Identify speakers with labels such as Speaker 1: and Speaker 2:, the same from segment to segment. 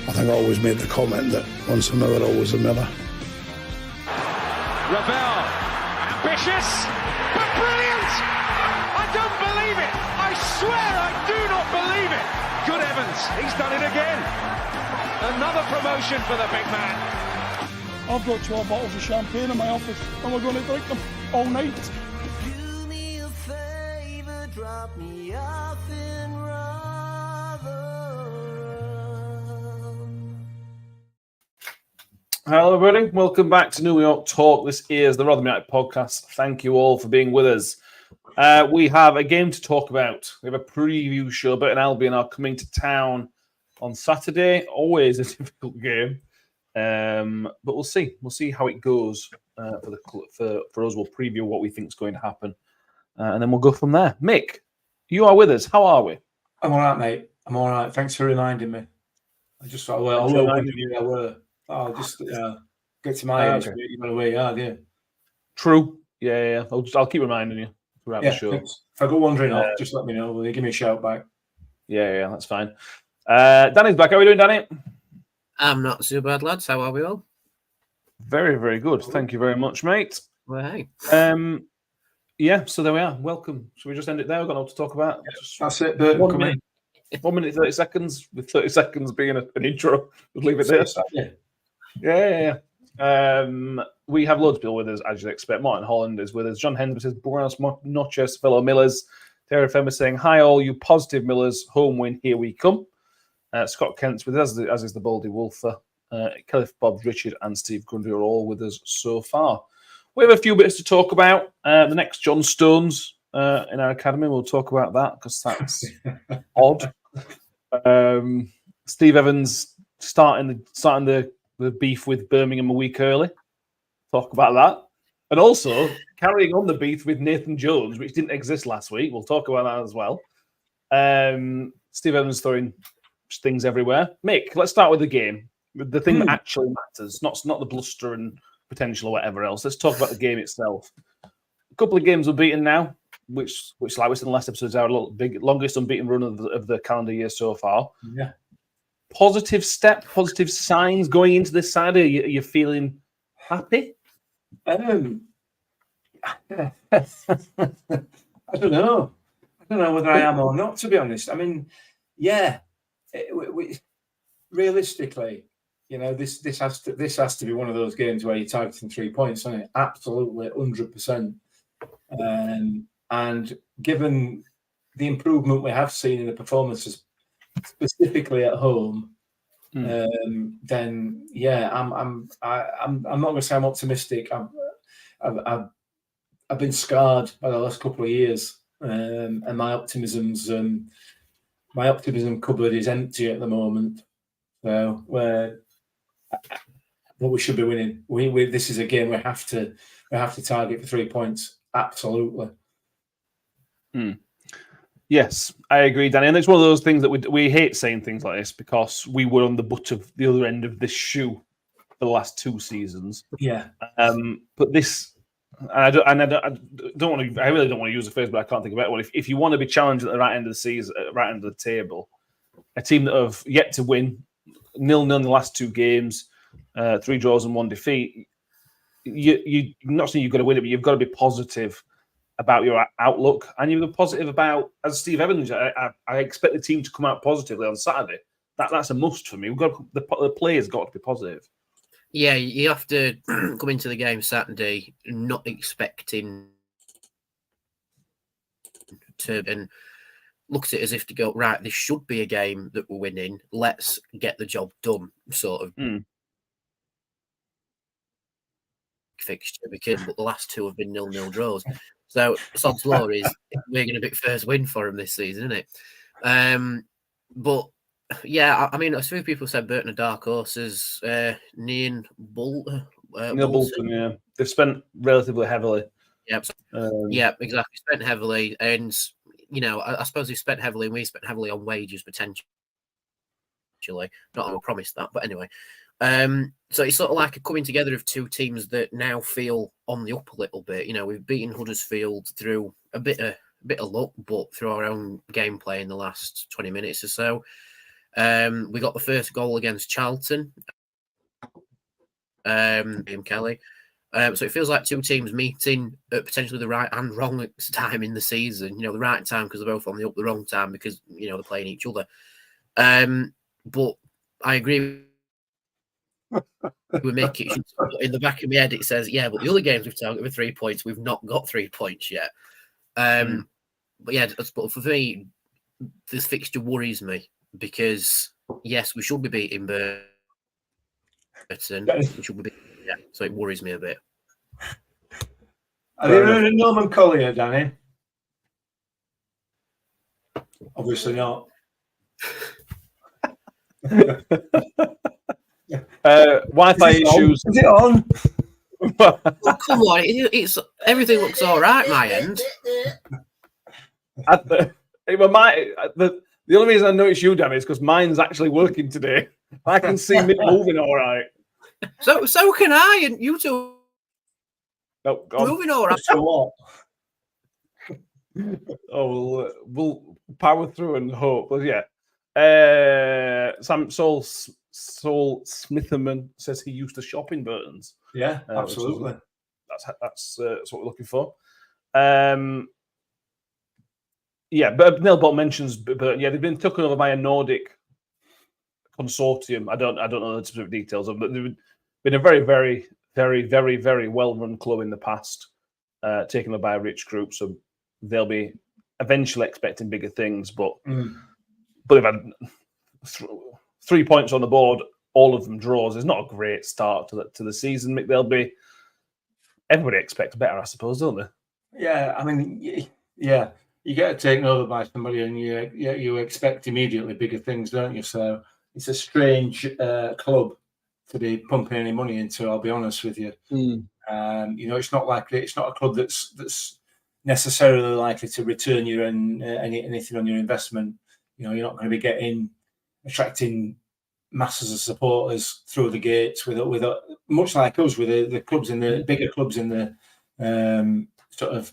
Speaker 1: I think I always made the comment that once a miller, always a miller.
Speaker 2: Ravel, ambitious, but brilliant! I don't believe it! I swear I do not believe it! Good heavens, he's done it again! Another promotion for the big man.
Speaker 3: I've got 12 bottles of champagne in my office and we're going to drink them all night.
Speaker 4: Do me a favour, drop me off in Rotherham.
Speaker 5: Hello everybody, welcome back to New York Talk. This is the Rotherham United podcast. Thank you all for being with us. We have a game to talk about. We have a preview show. Burton Albion are coming to town on Saturday. Always a difficult game. But we'll see. We'll see how it goes for us. We'll preview what we think is going to happen. And then we'll go from there. Mick, you are with us. How are we?
Speaker 6: I'm all right, mate. I'm all right. Thanks for reminding me. I just thought, well, I were. I'll just get to my age. Okay. You know where you are, yeah.
Speaker 5: True. Yeah. I'll keep reminding you throughout the show.
Speaker 6: Thanks. If I go wandering off, just let me know. Will you give me a shout back?
Speaker 5: Yeah, that's fine. Danny's back. How are we doing, Danny?
Speaker 7: I'm not so bad, lads. How are we all?
Speaker 5: Very, very good. Thank you very much, mate.
Speaker 7: Well, hey.
Speaker 5: Yeah, so there we are. Welcome. Should we just end it there? We've got a lot to talk about.
Speaker 6: That's it, Burton.
Speaker 5: 1 minute. 1 minute, 30 seconds, with 30 seconds being an intro. We'll leave it there. Yeah. We have loads of people with us, as you'd expect. Martin Holland is with us. John Henderson says, Buenos noches, fellow Millers. Terry Femme is saying, hi all you positive Millers. Home win, here we come. Scott Kent's with us, as is the Baldy Wolfer. Kelly Bob, Richard, and Steve Grundy are all with us so far. We have a few bits to talk about. The next John Stones in our academy. We'll talk about that because that's odd. Steve Evans starting the beef with Birmingham a week early. Talk about that. And also carrying on the beef with Nathan Jones, which didn't exist last week. We'll talk about that as well. Steve Evans throwing things everywhere. Mick, let's start with the game. The thing that actually matters, not the bluster and potential or whatever else. Let's talk about the game itself. A couple of games were beaten now, which like we said in the last episode, is our longest unbeaten run of the calendar year so far.
Speaker 6: Yeah.
Speaker 5: Positive signs going into this side. Are you feeling happy?
Speaker 6: I don't know. I don't know whether I am or not, to be honest. I mean, yeah. Realistically, you know, this has to be one of those games where you're targeting 3 points, isn't it? Absolutely, 100%. And given the improvement we have seen in the performances, specifically at home, then yeah, I'm not going to say I'm optimistic. I've been scarred by the last couple of years, and my optimism cupboard is empty at the moment. So but we should be winning. This is a game we have to target for 3 points. Absolutely.
Speaker 5: Yes, I agree, Danny. And it's one of those things that we hate saying things like this because we were on the butt of the other end of this shoe for the last 2 seasons.
Speaker 6: Yeah.
Speaker 5: But this, I really don't want to use the phrase, but I can't think of it. Well, if you want to be challenged at the right end of the season, right end of the table, a team that have yet to win 0-0 in the last 2 games, 3 draws and 1 defeat, you're not saying you've got to win it, but you've got to be positive about your outlook, and you've got positive about, as Steve Evans, I expect the team to come out positively on Saturday. That's a must for me. The players got to be positive.
Speaker 7: Yeah, you have to come into the game Saturday not expecting to and look at it as if to go, right, this should be a game that we're winning. Let's get the job done, sort of fixture. But the last 2 have been 0-0 draws. So Sod's Law is we're going to be first win for him this season, isn't it? But yeah, I mean, a few people said Burton are dark horses. Neil Bolton.
Speaker 5: Neil Bolton, yeah, they've spent relatively heavily.
Speaker 7: Yeah, exactly. Spent heavily, and you know, I suppose they've spent heavily, and we spent heavily on wages potentially. Not that we promised that, but anyway. So it's sort of like a coming together of 2 teams that now feel on the up a little bit. You know, we've beaten Huddersfield through a bit of luck, but through our own gameplay in the last 20 minutes or so. We got the first goal against Charlton. Liam Kelly. So it feels like two teams meeting at potentially the right and wrong time in the season. The right time because they're both on the up, the wrong time because they're playing each other. But I agree with Mick. In the back of my head, it says, "Yeah, but the other games we've targeted with 3 points, we've not got 3 points yet." But yeah, but for me, this fixture worries me because yes, we should be beating Burton. We should be beating, yeah, so it worries me a bit.
Speaker 6: Have you heard of Norman Collier, Danny? Obviously not.
Speaker 5: Wi-Fi issues.
Speaker 6: Is it on?
Speaker 7: Oh, come on, it's everything looks all right. My end.
Speaker 5: The only reason I noticed you, Danny, is because mine's actually working today. I can see Mick moving all right.
Speaker 7: So can I, and you two.
Speaker 5: No,
Speaker 7: moving all right.
Speaker 6: So what?
Speaker 5: Oh, we'll power through and hope. But yeah, Saul Smitherman says he used to shop in Burton's.
Speaker 6: Yeah, absolutely.
Speaker 5: That's what we're looking for. Yeah, but Nilbot mentions Burton. Yeah, they've been taken over by a Nordic consortium. I don't know the specific details of, but they've been a very, very, very, very, very well-run club in the past, taken over by a rich group. So they'll be eventually expecting bigger things. But they've had 3 points on the board, all of them draws. It's not a great start to the season. Everybody expects better, I suppose, don't they?
Speaker 6: Yeah, I mean, yeah. You get taken over by somebody, and you expect immediately bigger things, don't you? So it's a strange club to be pumping any money into. I'll be honest with you. It's not a club that's necessarily likely to return you anything on your investment. You're not going to be attracting masses of supporters through the gates with much like us with the clubs in the bigger clubs in the sort of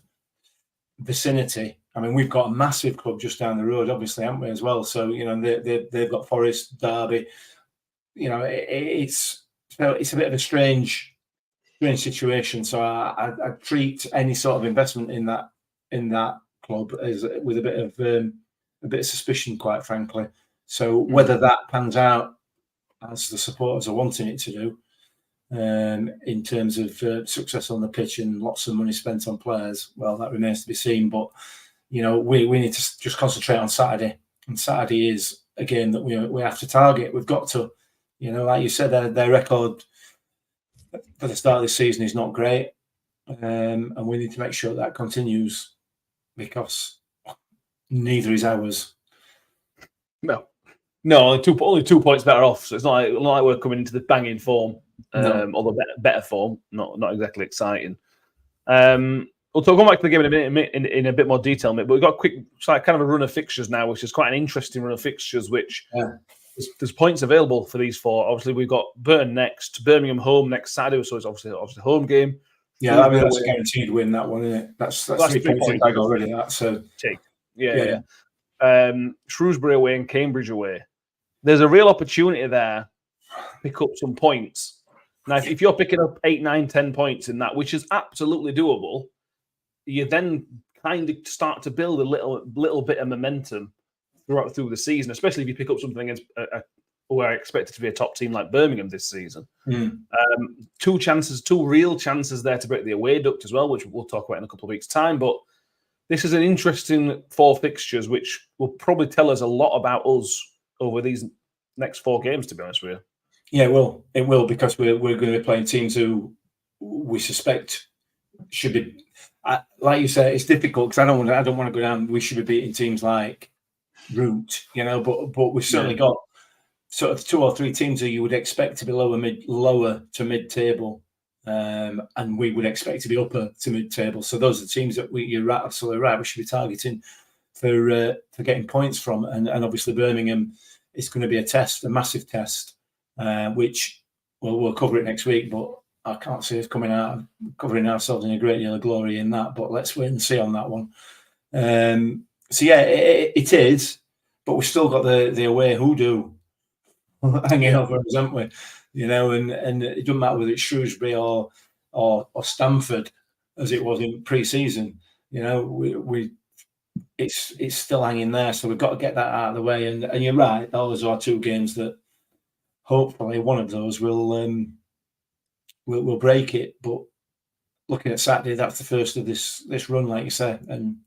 Speaker 6: vicinity. I mean, we've got a massive club just down the road, obviously, haven't we, as well? So, they've got Forest, Derby. It's a bit of a strange situation. So I treat any sort of investment in that club as with a bit of suspicion, quite frankly. So whether that pans out as the supporters are wanting it to do, in terms of success on the pitch and lots of money spent on players, well, that remains to be seen. But we need to just concentrate on Saturday, and Saturday is a game that we have to target. We've got to, like you said, their record for the start of the season is not great, and we need to make sure that continues because neither is ours.
Speaker 5: No, only 2 points better off. So it's not like we're coming into the banging form, although better form, not exactly exciting. We'll go back to the game in a bit more detail, but we've got a quick kind of a run of fixtures now, which is quite an interesting run of fixtures. Which there's points available for these four. Obviously, we've got Burton next, Birmingham home next Saturday, so it's obviously home game.
Speaker 6: Yeah, that's a guaranteed win. That one, isn't it? That's 3 points in bag already.
Speaker 5: Yeah. Shrewsbury away and Cambridge away. There's a real opportunity there to pick up some points. Now, if you're picking up 8, 9, 10 points in that, which is absolutely doable, you then kind of start to build a little bit of momentum through the season, especially if you pick up something against who are expected to be a top team like Birmingham this season. 2 real chances there to break the away duct as well, which we'll talk about in a couple of weeks' time. But this is an interesting 4 fixtures, which will probably tell us a lot about us over these next 4 games, to be honest with you.
Speaker 6: Yeah, it will, because we're going to be playing teams who we suspect should be. Like you said, it's difficult because I don't want to go down. We should be beating teams like Root, but we've certainly got sort of 2 or 3 teams that you would expect to be lower to mid-table, and we would expect to be upper to mid-table. So those are the teams that you're absolutely right. We should be targeting for getting points from, and obviously Birmingham is going to be a massive test, which we'll cover it next week, but I can't see us covering ourselves in a great deal of glory in that, but let's wait and see on that one. So yeah, it is, but we've still got the away hoodoo hanging over us, haven't we? You know, and it doesn't matter whether it's Shrewsbury or Stamford, as it was in pre-season. You know, it's still hanging there, so we've got to get that out of the way. And you're right, those are 2 games that hopefully one of those will break it. But looking at Saturday, that's the first of this run, like you said, and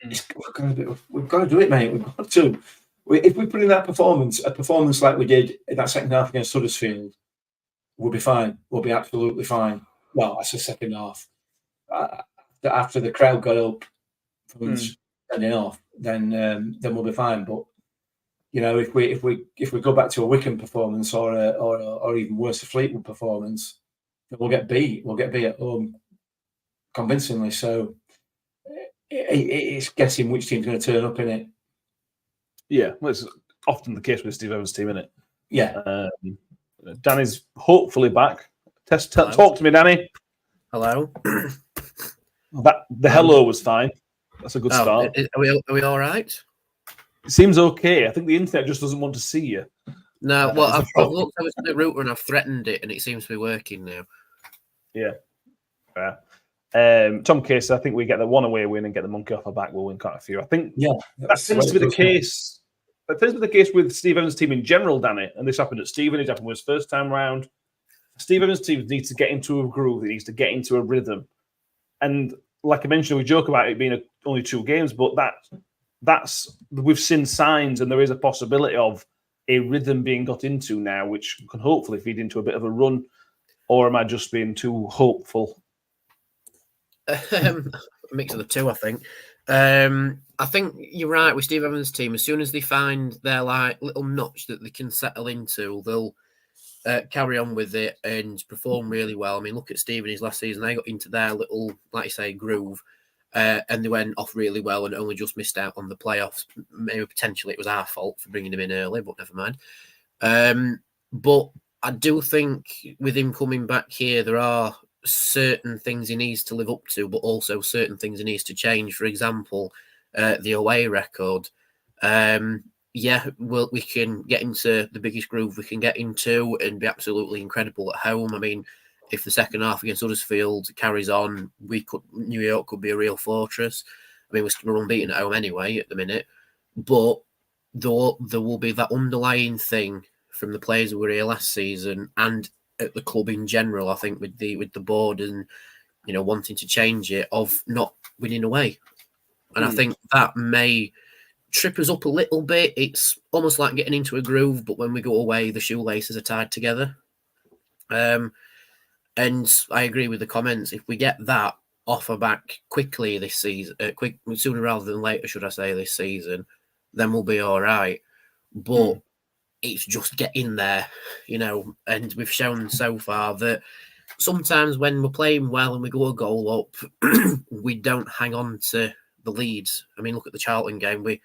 Speaker 6: we've got to do it, mate. We've got to. If we put in that a performance like we did in that second half against Huddersfield, we'll be fine. We'll be absolutely fine. Well, that's the second half. After the crowd got up from standing off, then we'll be fine. But you know, if we go back to a Wickham performance or even worse, a Fleetwood performance, then we'll get beat. We'll get beat at home convincingly. So it's guessing which team's going to turn up in it.
Speaker 5: Yeah, well, it's often the case with Steve Evans' team, isn't it?
Speaker 6: Yeah.
Speaker 5: Danny's hopefully back. Talk to me, Danny.
Speaker 7: Hello.
Speaker 5: The hello was fine. That's a good start.
Speaker 7: Are we all right?
Speaker 5: It seems okay. I think the internet just doesn't want to see you.
Speaker 7: No, well, I've looked over the router and I've threatened it, and it seems to be working now.
Speaker 5: Yeah. Tom Case, I think we get the one away win and get the monkey off our back. We'll win quite a few. I think that tends to be the case. That tends to be the case with Steve Evans' team in general, Danny. And this happened at Stephen. It happened with his first time round. Steve Evans' team needs to get into a groove. It needs to get into a rhythm. And like I mentioned, we joke about it being only 2 games, but that's we've seen signs, and there is a possibility of a rhythm being got into now, which can hopefully feed into a bit of a run. Or am I just being too hopeful?
Speaker 7: A mix of the two, I think. I think you're right with Steve Evans' team. As soon as they find their little notch that they can settle into, they'll carry on with it and perform really well. I mean, look at Steve in his last season. They got into their little, like you say, groove, and they went off really well and only just missed out on the playoffs. Maybe potentially it was our fault for bringing him in early, but never mind. But I do think with him coming back here, there are certain things he needs to live up to, but also certain things he needs to change. For example, the away record. We can get into the biggest groove we can get into and be absolutely incredible at home. I mean, if the second half against Huddersfield carries on, New York could be a real fortress. I mean, we're unbeaten at home anyway at the minute, but there will be that underlying thing from the players who were here last season and at the club in general, I think, with the board and, you know, wanting to change it, of not winning away. And I think that may trip us up a little bit. It's almost like getting into a groove, but when we go away, the shoelaces are tied together. And I agree with the comments. If we get that off our back quickly this season, sooner rather than later, should I say, this season, then we'll be all right. But it's just getting there, you know, and we've shown so far that sometimes when we're playing well and we go a goal up, we don't hang on to the leads. I mean, look at the Charlton game. We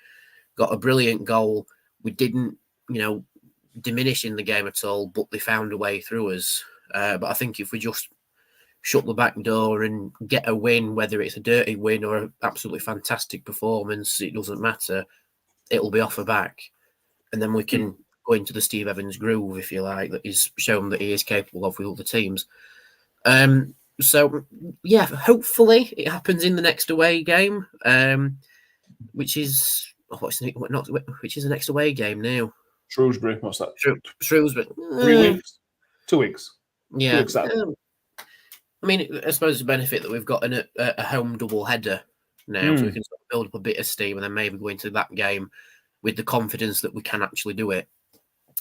Speaker 7: got a brilliant goal. We didn't, you know, diminish in the game at all, but they found a way through us. But I think if we just shut the back door and get a win, whether it's a dirty win or an absolutely fantastic performance, it doesn't matter. It'll be off the back. And then we can go into the Steve Evans groove, if you like, that he's shown that he is capable of with other teams. So, yeah, hopefully it happens in the next away game, which is the next away game now?
Speaker 5: Shrewsbury, what's that?
Speaker 7: Shrewsbury.
Speaker 5: 3 weeks? 2 weeks.
Speaker 7: Yeah.
Speaker 5: 2 weeks
Speaker 7: I mean, I suppose it's a benefit that we've got a home double header now, so we can sort of build up a bit of steam and then maybe go into that game with the confidence that we can actually do it.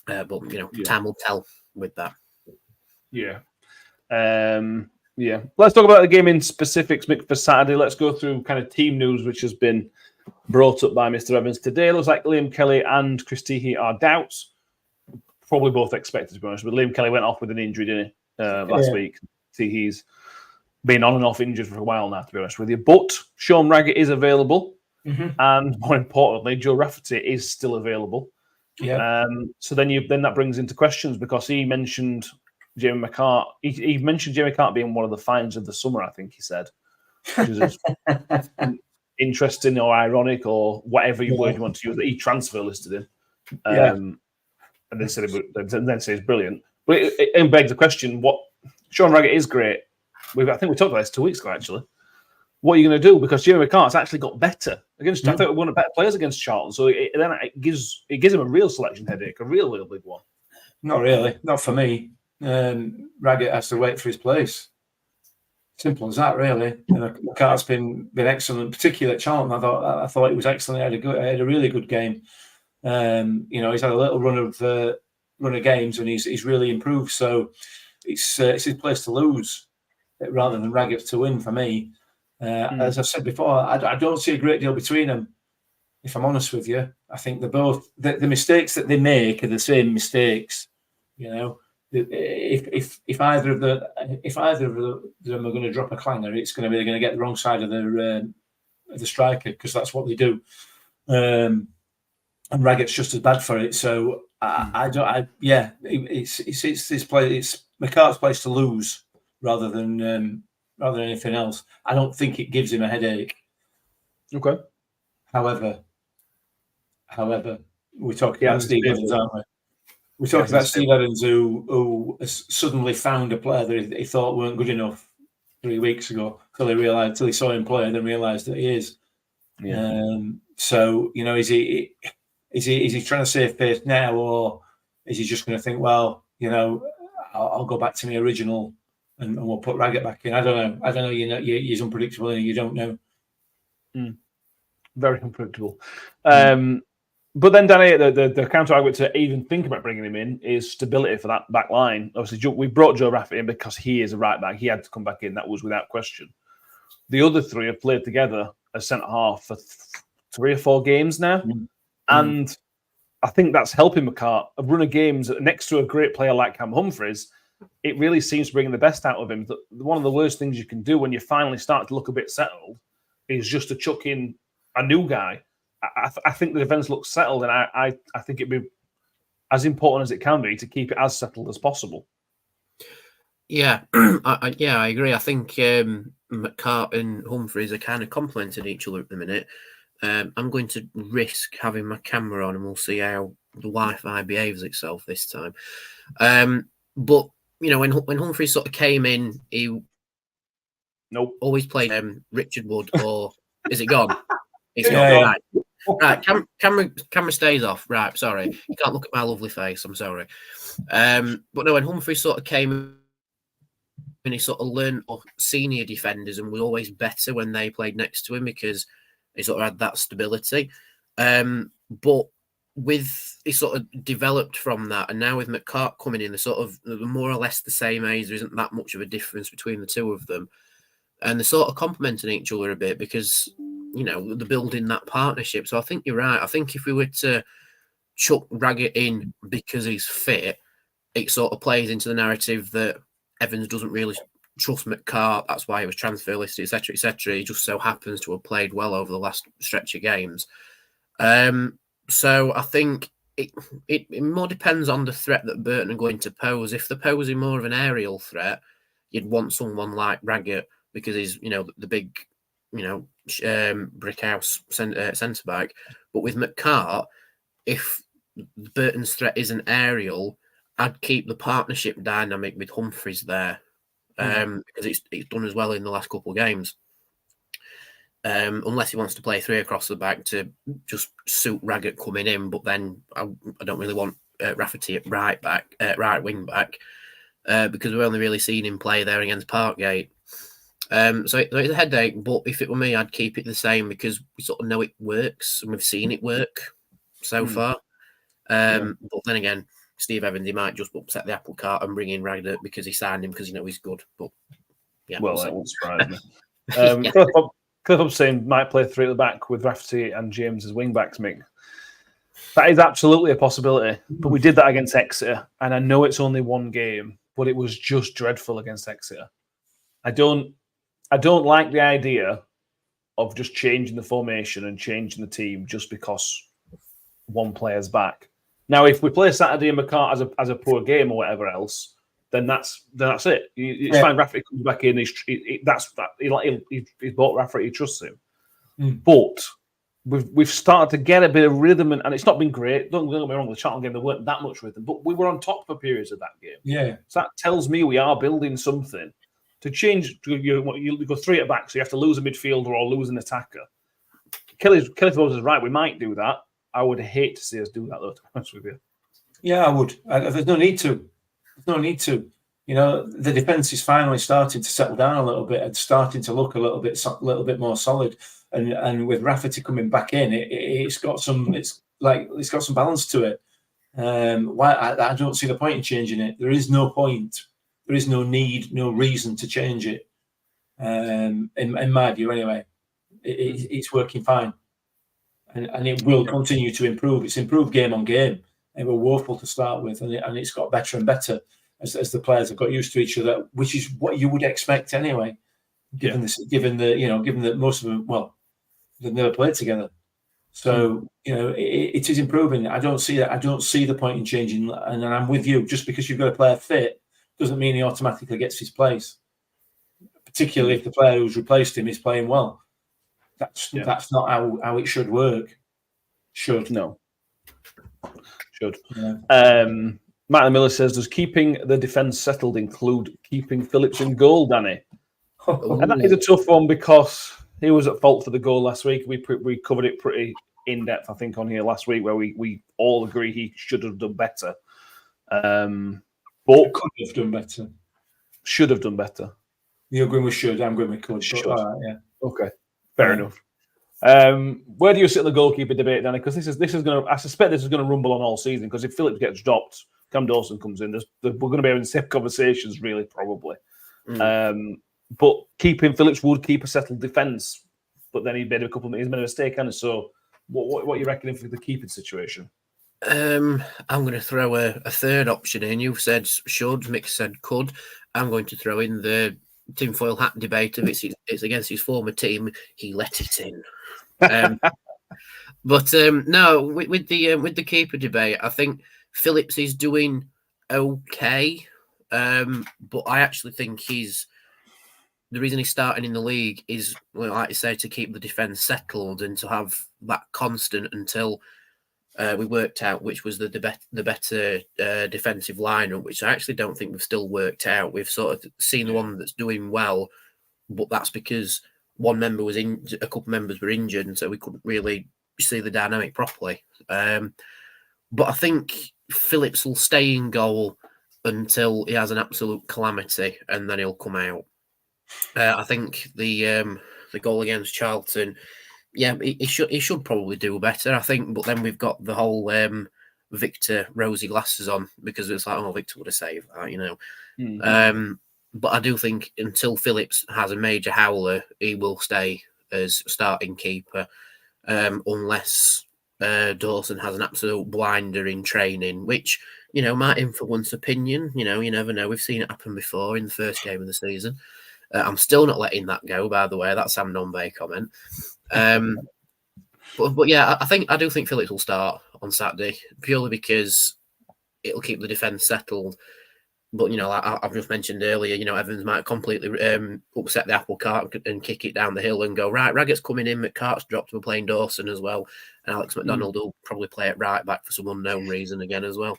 Speaker 7: But, you know, time will tell with that.
Speaker 5: Yeah. Let's talk about the game in specifics, Mick, for Saturday. Let's go through kind of team news, which has been brought up by Mr. Evans today. It looks like Liam Kelly and Chris Teehee are doubts. Probably both expected, to be honest. But Liam Kelly went off with an injury, didn't he, last week? Teehee's been on and off injured for a while now, to be honest with you. But Sean Raggett is available. And more importantly, Joe Rafferty is still available.
Speaker 6: Yeah.
Speaker 5: So then that brings into questions, because he mentioned Jamie McCart. He mentioned Jamie McCart being one of the finds of the summer, I think he said. Which is interesting or ironic or whatever word you want to use, that he transfer listed him. and then say he's brilliant. But it begs the question: what Sean Raggett is great. I think we talked about this 2 weeks ago, actually. What are you going to do? Because Jamie McCart's actually got better against. I think one of the better players against Charlton. So it gives him a real selection headache, a real big one.
Speaker 6: Not really, not for me. Raggett has to wait for his place. Simple as that, really. McCart's been excellent, particularly at Charlton. I thought he was excellent. He had a really good game. He's had a little run of games, and he's really improved. So it's his place to lose rather than Raggett to win for me. As I've said before, I don't see a great deal between them. If I'm honest with you, I think they're both the mistakes that they make are the same mistakes. If either of them are going to drop a clanger, it's going to be they're going to get the wrong side of the striker, because that's what they do. And Raggett's just as bad for it. So it's his play. It's McCart's place to lose rather than anything else. I don't think it gives him a headache.
Speaker 5: Okay.
Speaker 6: However, we're talking about Steve Evans, aren't we? We're talking about Steve Evans, who has suddenly found a player that he thought weren't good enough 3 weeks ago, till he saw him play, and then realised that he is. Yeah. So is he trying to save face now, or is he just going to think, well, I'll go back to my original and we'll put Raggett back in? I don't know. He's unpredictable, and you don't know.
Speaker 5: Very unpredictable. But then, Danny, the counter argument to even think about bringing him in is stability for that back line. Obviously, we brought Joe Rafferty in because he is a right back. He had to come back in. That was without question. The other three have played together as centre half for 3 or 4 games now. And I think that's helping McCart. A run of games next to a great player like Cam Humphreys, it really seems to bring the best out of him. One of the worst things you can do when you finally start to look a bit settled is just to chuck in a new guy. I think the defence looks settled, and I think it'd be as important as it can be to keep it as settled as possible.
Speaker 7: Yeah, I agree. I think McCart and Humphreys are kind of complementing each other at the minute. I'm going to risk having my camera on, and we'll see how the Wi-Fi behaves itself this time. But when Humphreys sort of came in, he always played Richard Wood, or is it gone? It's not right. Right, camera stays off. Right, sorry. You can't look at my lovely face. I'm sorry. But no, when Humphreys sort of came and he sort of learned off senior defenders and was always better when they played next to him because he sort of had that stability. But he sort of developed from that, and now with McCart coming in, they're more or less the same age. There isn't that much of a difference between the two of them, and they're sort of complementing each other a bit because they're building that partnership. So I think you're right. I think if we were to chuck Raggett in because he's fit, it sort of plays into the narrative that Evans doesn't really trust McCart. That's why he was transfer listed, etc., etc. He just so happens to have played well over the last stretch of games. So I think it more depends on the threat that Burton are going to pose. If they're posing more of an aerial threat, you'd want someone like Raggett because he's the big brick house centre back. But with McCart, if Burton's threat isn't aerial, I'd keep the partnership dynamic with Humphreys there because it's done as well in the last couple of games. Unless he wants to play 3 across the back to just suit Raggett coming in, but then I don't really want Rafferty at right wing back because we've only really seen him play there against Parkgate. So it's a headache, but if it were me, I'd keep it the same because we sort of know it works and we've seen it work so far. But then again, Steve Evans, he might just upset the apple cart and bring in Raggett because he signed him because he's good. But yeah,
Speaker 5: well, that won't surprise me. Cliff up saying might play 3 at the back with Rafferty and James as wing backs, Mick. That is absolutely a possibility, but we did that against Exeter, and I know it's only 1 game, but it was just dreadful against Exeter. I don't like the idea of just changing the formation and changing the team just because one player's back. Now, if we play Saturday and McCart as a poor game or whatever else, then that's it. It's fine. Rafferty comes back in. He's bought Rafferty. He trusts him. But we've started to get a bit of rhythm, and it's not been great. Don't get me wrong, the Charlton game there weren't that much rhythm, but we were on top for periods of that game.
Speaker 6: Yeah.
Speaker 5: So that tells me we are building something. To change, you go 3 at back, so you have to lose a midfielder or lose an attacker. Kelly Throws is right. We might do that. I would hate to see us do that, though, to be honest with you.
Speaker 6: Yeah, I would. There's no need to. There's no need to. You know, the defence is finally starting to settle down a little bit and starting to look a little bit more solid. And with Rafferty coming back in, it's got some balance to it. Why I don't see the point in changing it. There is no point. There is no need, no reason to change it. In my view, anyway, it's working fine, and it will continue to improve. It's improved game on game. It was woeful to start with, and it's got better and better as the players have got used to each other, which is what you would expect anyway. Given that most of them, well, they've never played together, so it is improving. I don't see that. I don't see the point in changing, and I'm with you. Just because you've got a player fit doesn't mean he automatically gets his place. Particularly if the player who's replaced him is playing well. That's not how it should work. Should.
Speaker 5: Yeah. Matt Miller says, does keeping the defence settled include keeping Phillips in goal, Danny? And that is a tough one because he was at fault for the goal last week. We covered it pretty in depth, I think, on here last week, where we all agree he should have done better. But
Speaker 6: could have done better.
Speaker 5: Should have done better.
Speaker 6: You're going with should. I'm going with could.
Speaker 5: Should.
Speaker 6: Yeah.
Speaker 5: Okay. Fair enough. Where do you sit in the goalkeeper debate, Danny? Because this is going to. I suspect this is going to rumble on all season. Because if Phillips gets dropped, Cam Dawson comes in. We're going to be having the same conversations, really, probably. But keeping Phillips would keep a settled defence. But then he's made a mistake, and so what are you reckoning for the keeping situation?
Speaker 7: I'm going to throw a third option in. You've said should, Mick said could. I'm going to throw in the tinfoil hat debate of it's against his former team. He let it in. But no, with the keeper debate, I think Phillips is doing okay. But I actually think the reason he's starting in the league is, well, like I say, to keep the defence settled and to have that constant until we worked out which was the better defensive lineup, which I actually don't think we've still worked out. We've sort of seen the one that's doing well, but that's because one member was a couple of members were injured, and so we couldn't really see the dynamic properly. But I think Phillips will stay in goal until he has an absolute calamity, and then he'll come out. I think the goal against Charlton. Yeah, he should probably do better, I think. But then we've got the whole Victor rosy glasses on because it's like, oh, Victor would have saved that, But I do think until Phillips has a major howler, he will stay as starting keeper, unless Dawson has an absolute blinder in training, which might influence opinion. You never know. We've seen it happen before in the first game of the season. I'm still not letting that go, by the way. That's Sam Nombe comment. But yeah, I do think Phillips will start on Saturday purely because it'll keep the defence settled. But like I've just mentioned earlier, Evans might completely upset the apple cart and kick it down the hill and go right. Raggett's coming in, McCart's dropped. We're playing Dawson as well, and Alex McDonald will probably play it right back for some unknown reason again as well.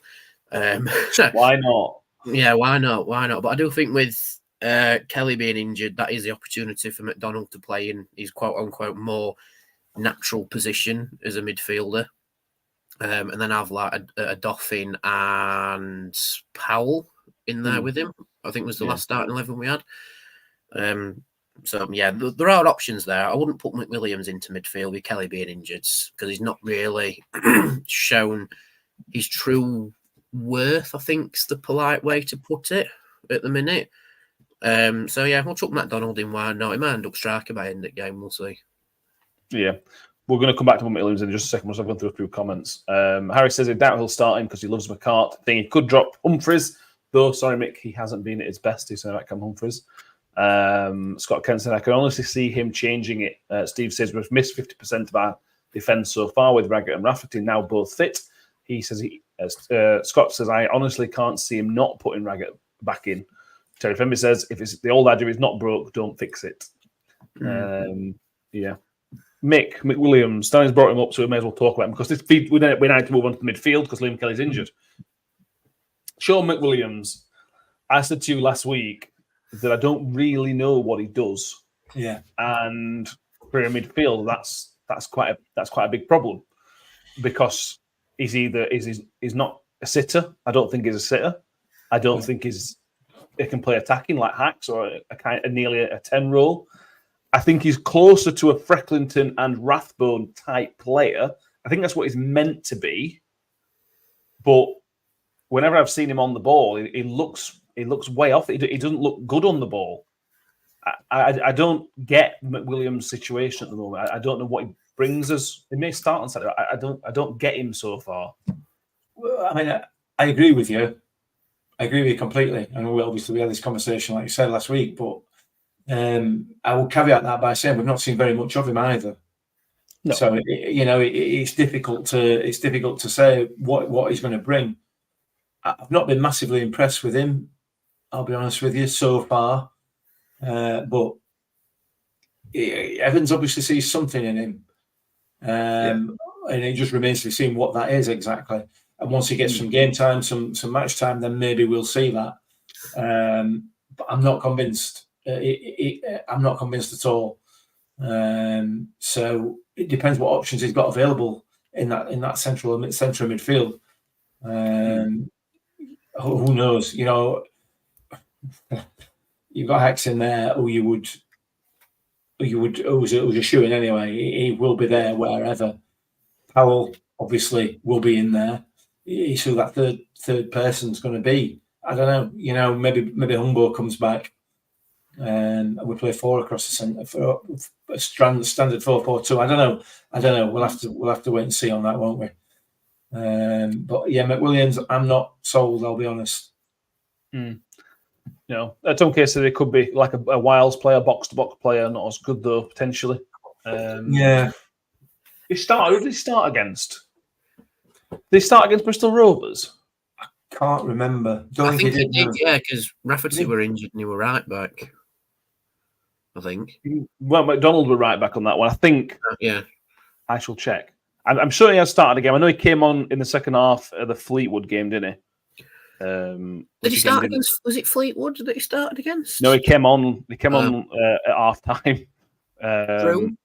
Speaker 5: Why not?
Speaker 7: Yeah, why not? But I do think with Kelly being injured, that is the opportunity for McDonald to play in his quote unquote more natural position as a midfielder, and then have like a Doffin and Powell in there with him. I think was the last starting 11 we had. So yeah, there are options there. I wouldn't put McWilliams into midfield with Kelly being injured because he's not really shown his true worth, I think's the polite way to put it at the minute. So yeah, we'll chuck McDonald in. Why not? He might end up striker by end of game. We'll see.
Speaker 5: Yeah, we're going to come back to McWilliams in just a second once I've gone through a few comments. Harry says, I doubt he'll start him because he loves McCart. I think he could drop Humphries, though. Sorry, Mick, he hasn't been at his best. He's saying about Cam Humphries. Scott Kent said, I can honestly see him changing it. Steve says, we've missed 50% of our defence so far with Raggett and Rafferty now both fit. He says, Scott says, I honestly can't see him not putting Raggett back in. Terry Fenby says, if it's the old idea is not broke, don't fix it. Yeah. Mick Williams, Danny's brought him up, so we may as well talk about him because we need to move on to the midfield because Liam Kelly's injured. Sean McWilliams, I said to you last week that I don't really know what he does.
Speaker 6: Yeah,
Speaker 5: and for a midfield, that's quite a big problem because he's not a sitter. I don't think he's a sitter. I don't think he can play attacking like Hacks or nearly a 10 role. I think he's closer to a Frecklington and Rathbone type player. I think that's what he's meant to be. But whenever I've seen him on the ball, he looks way off. He doesn't look good on the ball. I don't get McWilliams' situation at the moment. I don't know what he brings us. He may start on Saturday. I don't get him so far.
Speaker 6: Well, I mean, I agree with you. I agree with you completely. And we had this conversation, like you said last week, but I will caveat that by saying we've not seen very much of him either. No. So it's difficult to say what he's going to bring. I've not been massively impressed with him, I'll be honest with you, so far. But Evans obviously sees something in him, and it just remains to be seen what that is exactly. And once he gets some game time, some match time, then maybe we'll see that. But I'm not convinced. I'm not convinced at all. So it depends what options he's got available in that central midfield. Who knows? You've got Hacks in there who's a shoo-in anyway. He will be there wherever. Powell obviously will be in there. It's who that third person's going to be. I don't know. Maybe Humbo comes back and we play 4 across the centre for a standard 4-4-2. I don't know. We'll have to wait and see on that, won't we? But yeah, McWilliams, I'm not sold. I'll be honest.
Speaker 5: In some cases, it could be like a Wiles player, box-to-box player, not as good though potentially.
Speaker 6: Yeah.
Speaker 5: Who did he start against? Did he start against Bristol Rovers?
Speaker 6: I can't remember.
Speaker 7: I think he did, yeah, because Rafferty were injured and he were right back. I think.
Speaker 5: Well, McDonald were right back on that one. I think.
Speaker 7: Yeah.
Speaker 5: I shall check. I'm sure he has started again. I know he came on in the second half of the Fleetwood game, didn't he?
Speaker 7: Did he start against? Was it Fleetwood that he started against?
Speaker 5: No, he came on. He came on at half time.
Speaker 7: Crew.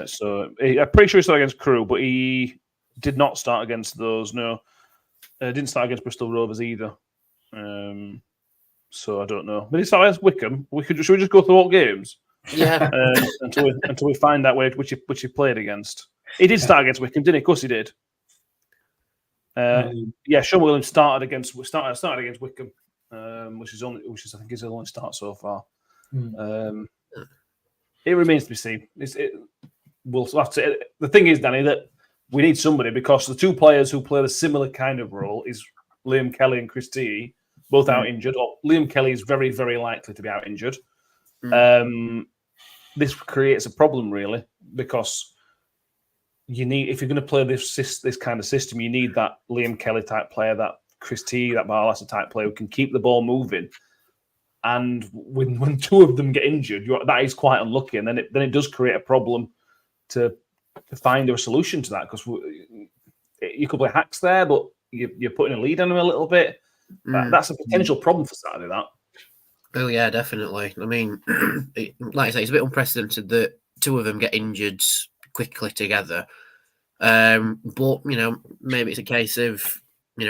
Speaker 5: So I'm pretty sure he started against Crew, but he did not start against those. No, didn't start against Bristol Rovers either. So I don't know. But he started against Wickham. Should we just go through all games?
Speaker 7: Yeah.
Speaker 5: Until we find out which he played against. He did start against Wickham, didn't he? Of course he did. Sean Williams started against Wickham, which is I think his only start so far. It remains to be seen. We'll have to. The thing is, Danny, that we need somebody because the two players who play the similar kind of role is Liam Kelly and Chris T, both out injured. Or Liam Kelly is very, very likely to be out injured. This creates a problem really because if you're going to play this kind of system, you need that Liam Kelly type player, that Chris T, that Barlasser type player who can keep the ball moving. And when two of them get injured, that is quite unlucky, and then it does create a problem to find a solution to that because you could play Hacks there, but you're putting a lead on him a little bit. That's a potential problem for Saturday. That.
Speaker 7: Oh yeah, definitely. I mean, like I say, it's a bit unprecedented that two of them get injured quickly together. But maybe it's a case of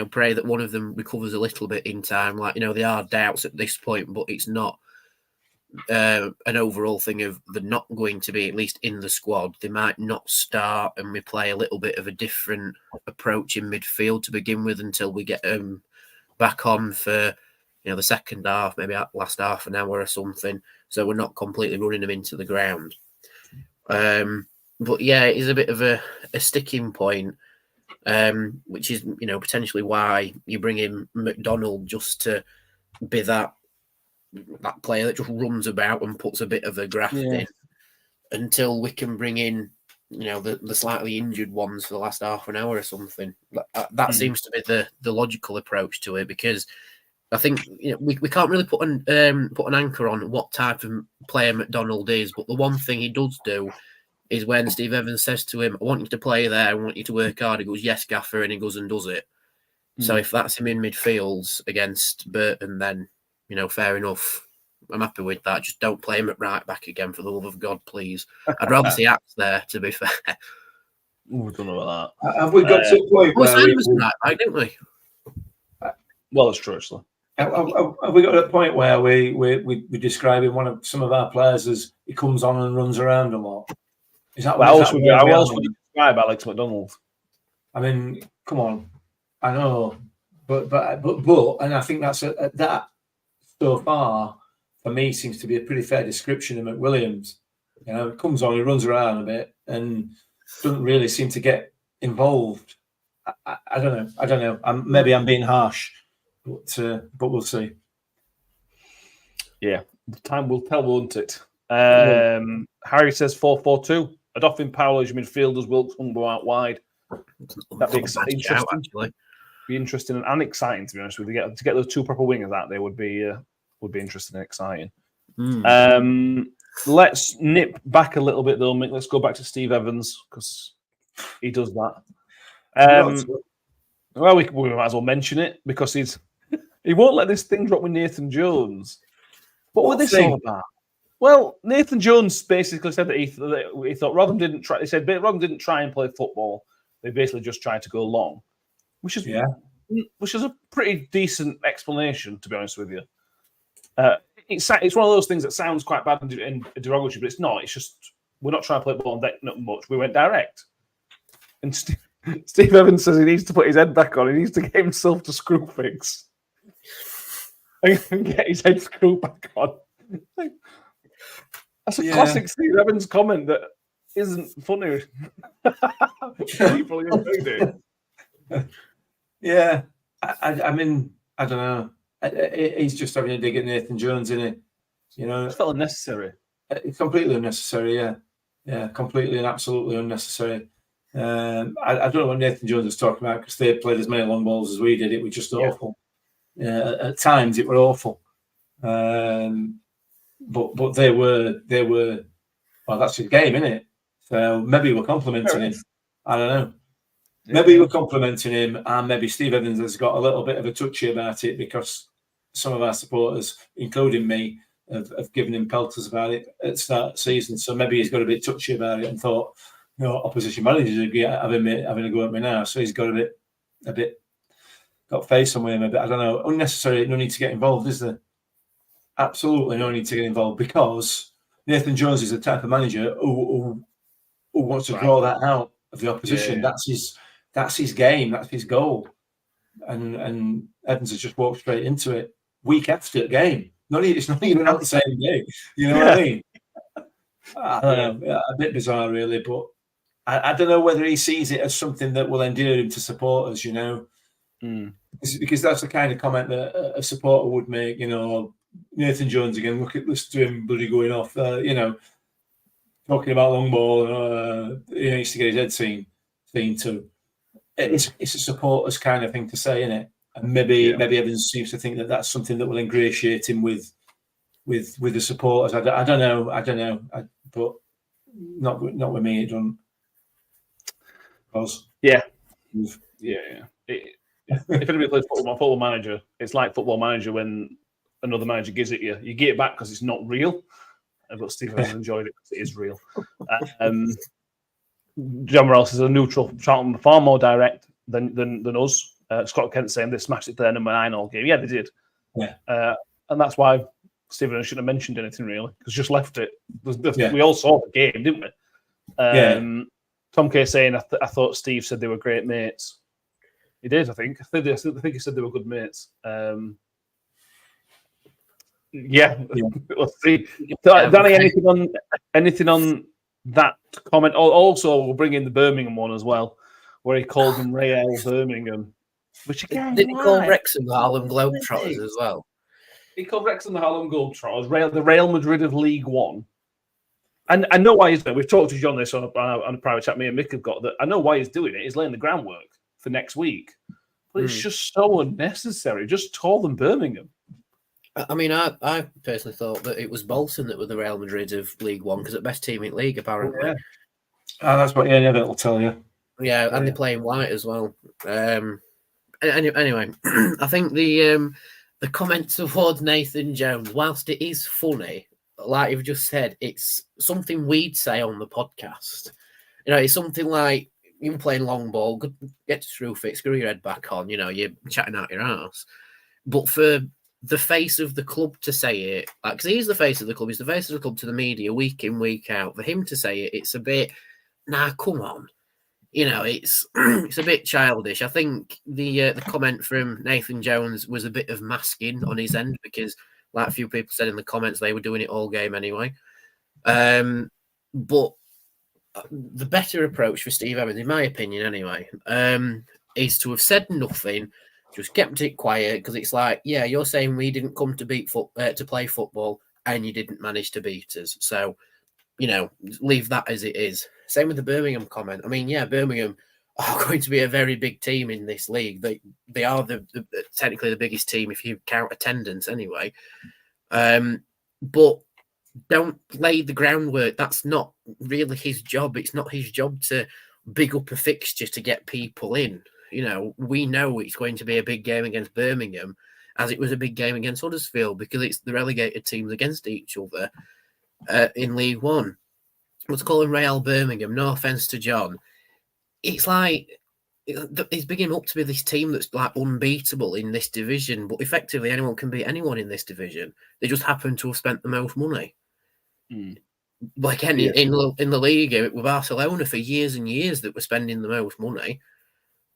Speaker 7: pray that one of them recovers a little bit in time. Like there are doubts at this point, but it's not an overall thing of they're not going to be at least in the squad. They might not start, and we play a little bit of a different approach in midfield to begin with until we get them back on for the second half, maybe last half an hour or something. So we're not completely running them into the ground. But yeah, it is a bit of a sticking point, which is potentially why you bring in McDonald just to be that player that just runs about and puts a bit of a graft in until we can bring in the slightly injured ones for the last half an hour or something. That seems to be the logical approach to it because I think we can't really put an anchor on what type of player McDonald is, but the one thing he does do is when Steve Evans says to him, I want you to play there, I want you to work hard. He goes, yes, Gaffer, and he goes and does it. So if that's him in midfield against Burton, then, fair enough. I'm happy with that. Just don't play him at right back again, for the love of God, please. I'd rather see Axe there, to be fair.
Speaker 5: I don't know about that.
Speaker 6: Have we got to a point where
Speaker 7: we was right back, didn't we?
Speaker 5: Well, it's true, actually.
Speaker 6: have we got to a point where we're describing some of our players as he comes on and runs around a lot? Is that what?
Speaker 5: How else would you describe Alex McDonald?
Speaker 6: I mean, come on. I know, but and I think that so far for me seems to be a pretty fair description of McWilliams. Comes on, he runs around a bit, and doesn't really seem to get involved. I don't know. Maybe I'm being harsh, but we'll see.
Speaker 5: Yeah, time will tell, won't it? Harry says 4-4-2. Adolfin Powell as your midfielders, Wilkes Humbo out wide. That'd be interesting. Be interesting and exciting, to be honest with you. To get those two proper wingers out there would be interesting and exciting. Let's nip back a little bit though, Mick. Let's go back to Steve Evans because he does that. Well, we might as well mention it because he won't let this thing drop with Nathan Jones. What was this all about? Well, Nathan Jones basically said that he thought Rotherham didn't try. He said Rotherham didn't try and play football. They basically just tried to go long, which is a pretty decent explanation, to be honest with you. It's one of those things that sounds quite bad and derogatory, but it's not. It's just we're not trying to play ball not much. We went direct. And Steve Evans says he needs to put his head back on. He needs to get himself to screw fix and get his head screwed back on. That's a classic Steve Evans comment that isn't funny. People enjoyed it.
Speaker 6: Yeah, I mean, I don't know. He's just having a dig at Nathan Jones, isn't it?
Speaker 5: It felt unnecessary.
Speaker 6: It's completely unnecessary. Yeah, completely and absolutely unnecessary. I don't know what Nathan Jones was talking about because they played as many long balls as we did. It was just awful. At times, it were awful. But they were. Well, that's his game, isn't it? So maybe we're complimenting him. I don't know. Maybe we're complimenting him, and maybe Steve Evans has got a little bit of a touchy about it because some of our supporters, including me, have given him pelters about it at the start of the season. So maybe he's got a bit touchy about it and thought, opposition managers are having a go at me now. So he's got a bit got face on with him a bit. I don't know. Unnecessary. No need to get involved, is there? Absolutely no need to get involved because Nathan Jones is the type of manager who wants to draw that out of the opposition. Yeah. That's his game. That's his goal. And Evans has just walked straight into it week after game. It's not even out the same day. You know what I mean? I don't know. A bit bizarre, really. But I don't know whether he sees it as something that will endear him to supporters, Because that's the kind of comment that a supporter would make, Nathan Jones again, listen to him bloody going off, talking about long ball, he needs to get his head seen to. It's a supporter's kind of thing to say, isn't it? And maybe Evans seems to think that that's something that will ingratiate him with the supporters. I don't know, but not with me. It doesn't.
Speaker 5: Yeah. If anybody plays football manager, it's like Football Manager when another manager gives it you. You get it back because it's not real. But Steve has enjoyed it because it is real. John Morrell says a neutral Charlton far more direct than us. Scott Kent saying they smashed it to their number 9 all game. Yeah, they did.
Speaker 6: Yeah.
Speaker 5: And that's why Stephen shouldn't have mentioned anything really because just left it. We all saw the game, didn't we? Tom K saying I thought Steve said they were great mates. He did, I think. I think he said they were good mates. Let's see. Danny, anything on that comment? Also, we'll bring in the Birmingham one as well, where he called them Real Birmingham. Which again,
Speaker 7: didn't he call Wrexham the Harlem Globetrotters as well?
Speaker 5: He called Wrexham the Harlem Globetrotters, the Real Madrid of League One. And I know why he's doing it. We've talked to John this on a private chat. Me and Mick have got that. I know why he's doing it. He's laying the groundwork for next week. But it's just so unnecessary. Just call them Birmingham.
Speaker 7: I mean, I personally thought that it was Bolton that were the Real Madrid of League One because it's the best team in league, apparently.
Speaker 6: That's what Everett will tell you.
Speaker 7: Yeah, and they're playing white as well. Anyway, I think the comments towards Nathan Jones, whilst it is funny, like you've just said, it's something we'd say on the podcast. You know, it's something like you playing long ball, get to through it, screw your head back on. You know, you're chatting out your ass. But for the face of the club to say it, like, because he's the face of the club, he's the face of the club to the media week in, week out. For him to say it, it's a bit, nah, come on. You know, it's it's a bit childish. I think the comment from Nathan Jones was a bit of masking on his end because, like a few people said in the comments, they were doing it all game anyway. But the better approach for Steve Evans, in my opinion anyway, is to have said nothing, just kept it quiet, because it's like, yeah, you're saying we didn't come to to play football and you didn't manage to beat us. So, you know, leave that as it is. Same with the Birmingham comment. I mean, yeah, Birmingham are going to be a very big team in this league. They are technically the biggest team if you count attendance anyway. But don't lay the groundwork. That's not really his job. It's not his job to big up a fixture to get people in. You know, we know it's going to be a big game against Birmingham, as it was a big game against Huddersfield, because it's the relegated teams against each other in League One. Let's call him Real Birmingham. No offense to John. It's like he's beginning up to be this team that's like unbeatable in this division, but effectively anyone can beat anyone in this division. They just happen to have spent the most money. Like in the league with Barcelona for years and years that were spending the most money.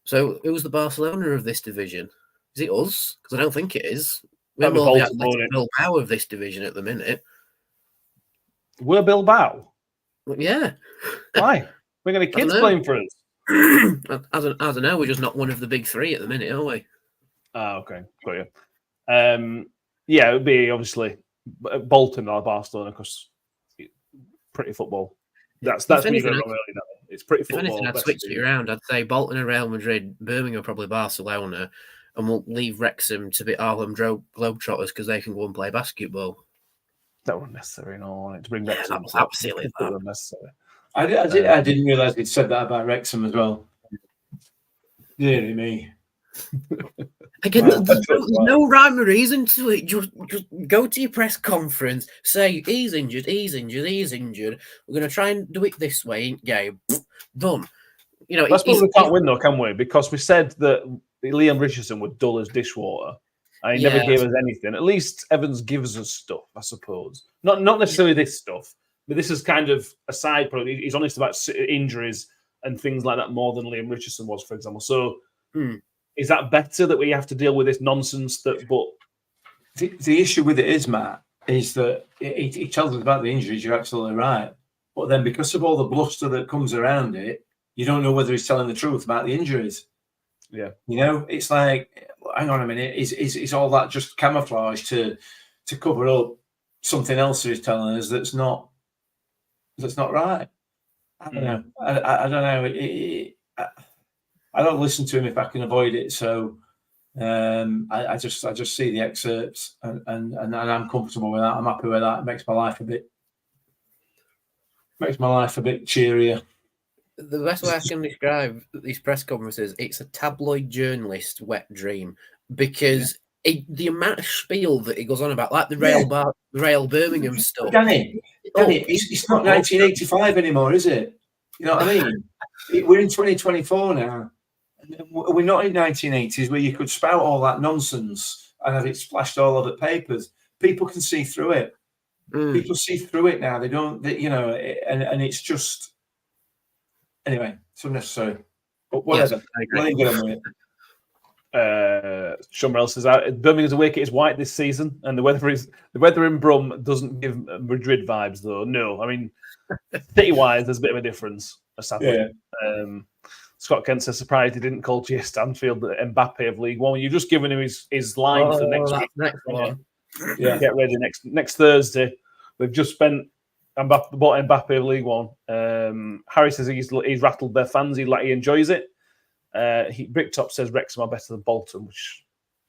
Speaker 7: So who's the Barcelona of this division? Is it us? Because I don't think it is. We're more the Athletic Bilbao of this division at the minute.
Speaker 5: We're Bilbao?
Speaker 7: Yeah.
Speaker 5: Why? We're going to kids playing for us.
Speaker 7: I don't know. We're just not one of the big three at the minute, are we?
Speaker 5: Okay. Got you. Yeah, it would be obviously Bolton or Barcelona, because pretty football. That's where you're going wrong early now. It's pretty football.
Speaker 7: If anything, I'd switch it around. I'd say Bolton and Real Madrid, Birmingham probably Barcelona, and we'll leave Wrexham to be Harlem Globetrotters because they can go and play basketball.
Speaker 5: That wasn't necessary, no. To bring Wrexham.
Speaker 7: That was absolutely
Speaker 5: unnecessary.
Speaker 6: I didn't realise he'd said that about Wrexham as well. Dear me.
Speaker 7: Again, there's no rhyme or reason to it. Just go to your press conference, say he's injured. We're going to try and do it this way, game. Done. You know,
Speaker 5: I suppose we can't win though, can we? Because we said that Liam Richardson would dull as dishwater, and he never gave us anything. At least Evans gives us stuff, I suppose. Not necessarily this stuff, but this is kind of a side product. He's honest about injuries and things like that more than Liam Richardson was, for example. So. Is that better that we have to deal with this nonsense? But
Speaker 6: the issue with it is, Matt, is that he tells us about the injuries. You're absolutely right, but then because of all the bluster that comes around it, you don't know whether he's telling the truth about the injuries.
Speaker 5: Yeah,
Speaker 6: you know, it's like, hang on a minute, is all that just camouflage to cover up something else that he's telling us that's not right? I don't know. I don't know. I don't listen to him if I can avoid it. So I just see the excerpts and I'm comfortable with that. I'm happy with that. It makes my life a bit cheerier.
Speaker 7: The best way I can describe these press conferences, it's a tabloid journalist wet dream, because the amount of spiel that he goes on about, like the Real Birmingham stuff.
Speaker 6: Danny, it's not 1985 anymore, is it? You know what I mean? We're in 2024 now. We're not in 1980s where you could spout all that nonsense and have it splashed all over papers. People can see through it. People see through it now. And it's just anyway. It's unnecessary. But whatever.
Speaker 5: Sean Morrell says Birmingham's away kit is white this season, and the weather in Brum doesn't give Madrid vibes though. No, I mean city-wise, there's a bit of a difference. Sadly. Scott Kent says surprised he didn't call Jay Stanfield the Mbappe of League One. You've just given him his line for next week.
Speaker 7: Next one.
Speaker 5: Yeah, get ready next Thursday. We've just bought Mbappe of League One. Harry says he's rattled their fans. He enjoys it. Bricktop says Wrexham are better than Bolton, which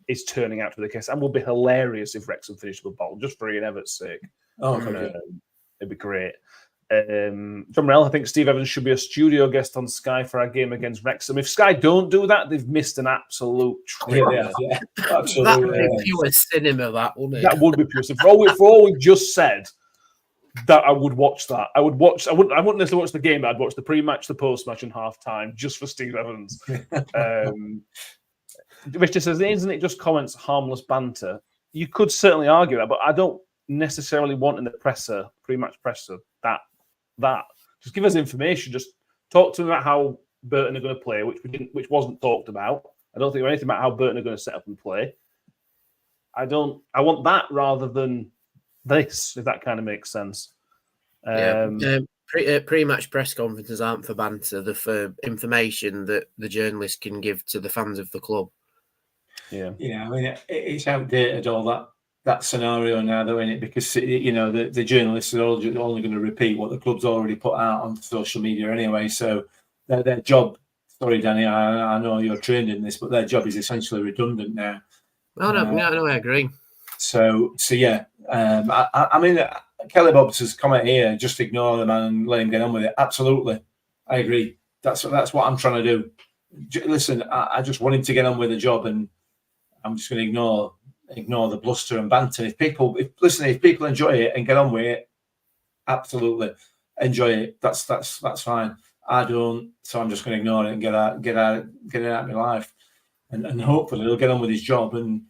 Speaker 5: is turning out to be the case, and will be hilarious if Wrexham finish with Bolton, just for Ian Everett's sake.
Speaker 6: Oh, okay.
Speaker 5: It'd be great. John Morell, I think Steve Evans should be a studio guest on Sky for our game against Wrexham. If Sky don't do that, they've missed an absolute treat.
Speaker 6: Yeah, absolutely.
Speaker 7: That would be pure cinema, that, wouldn't it?
Speaker 5: That would be pure. So for all we just said, that I would watch that. I wouldn't necessarily watch the game, but I'd watch the pre-match, the post-match, and half-time just for Steve Evans. Richard says, isn't it just comments, harmless banter? You could certainly argue that, but I don't necessarily want in the presser, pre-match presser, that. Just give us information. Just talk to me about how Burton are going to play, which wasn't talked about. I don't think anything about how Burton are going to set up and play. I want that rather than this, if that kind of makes sense.
Speaker 7: Pre-match press conferences aren't for banter; they're for information that the journalists can give to the fans of the club.
Speaker 6: Yeah, I mean, it's outdated, all that scenario now, though, isn't it? Because, you know, the journalists are only going to repeat what the club's already put out on social media anyway. So their job, sorry, Danny, I know you're trained in this, but their job is essentially redundant now.
Speaker 7: Oh, no, I agree.
Speaker 6: So yeah. I mean, Kelly Bob's comment here, just ignore the man and let him get on with it. Absolutely. I agree. That's what I'm trying to do. Listen, I just want him to get on with the job, and I'm just going to ignore the bluster and banter. If people enjoy it and get on with it, absolutely enjoy it. That's fine. I don't, so I'm just going to ignore it and get it out of my life, and hopefully he'll get on with his job and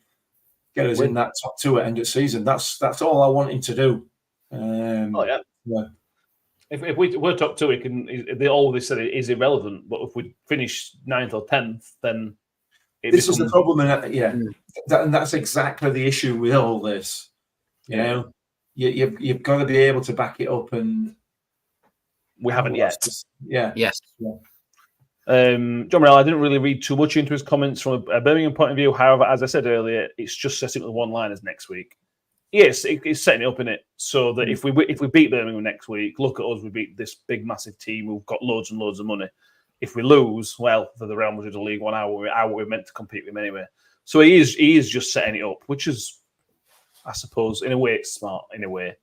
Speaker 6: get us in that top two at end of season. That's all I want him to do.
Speaker 5: Yeah. If we're top two, they always said it is irrelevant. But if we finish 9th or 10th, then
Speaker 6: this is the problem. And that's exactly the issue with all this. You know, you've got to be able to back it up, and
Speaker 5: we haven't yet.
Speaker 7: Yes.
Speaker 5: John Morell, I didn't really read too much into his comments from a Birmingham point of view. However, as I said earlier, it's just setting up the one-liners next week. Yes, it's setting it up in it so that if we beat Birmingham next week, look at us, we beat this big, massive team who've got loads and loads of money. If we lose, well, for the Real Madrid League One, how we're meant to compete with them anyway. So he is just setting it up, which is, I suppose, in a way, it's smart. In a way,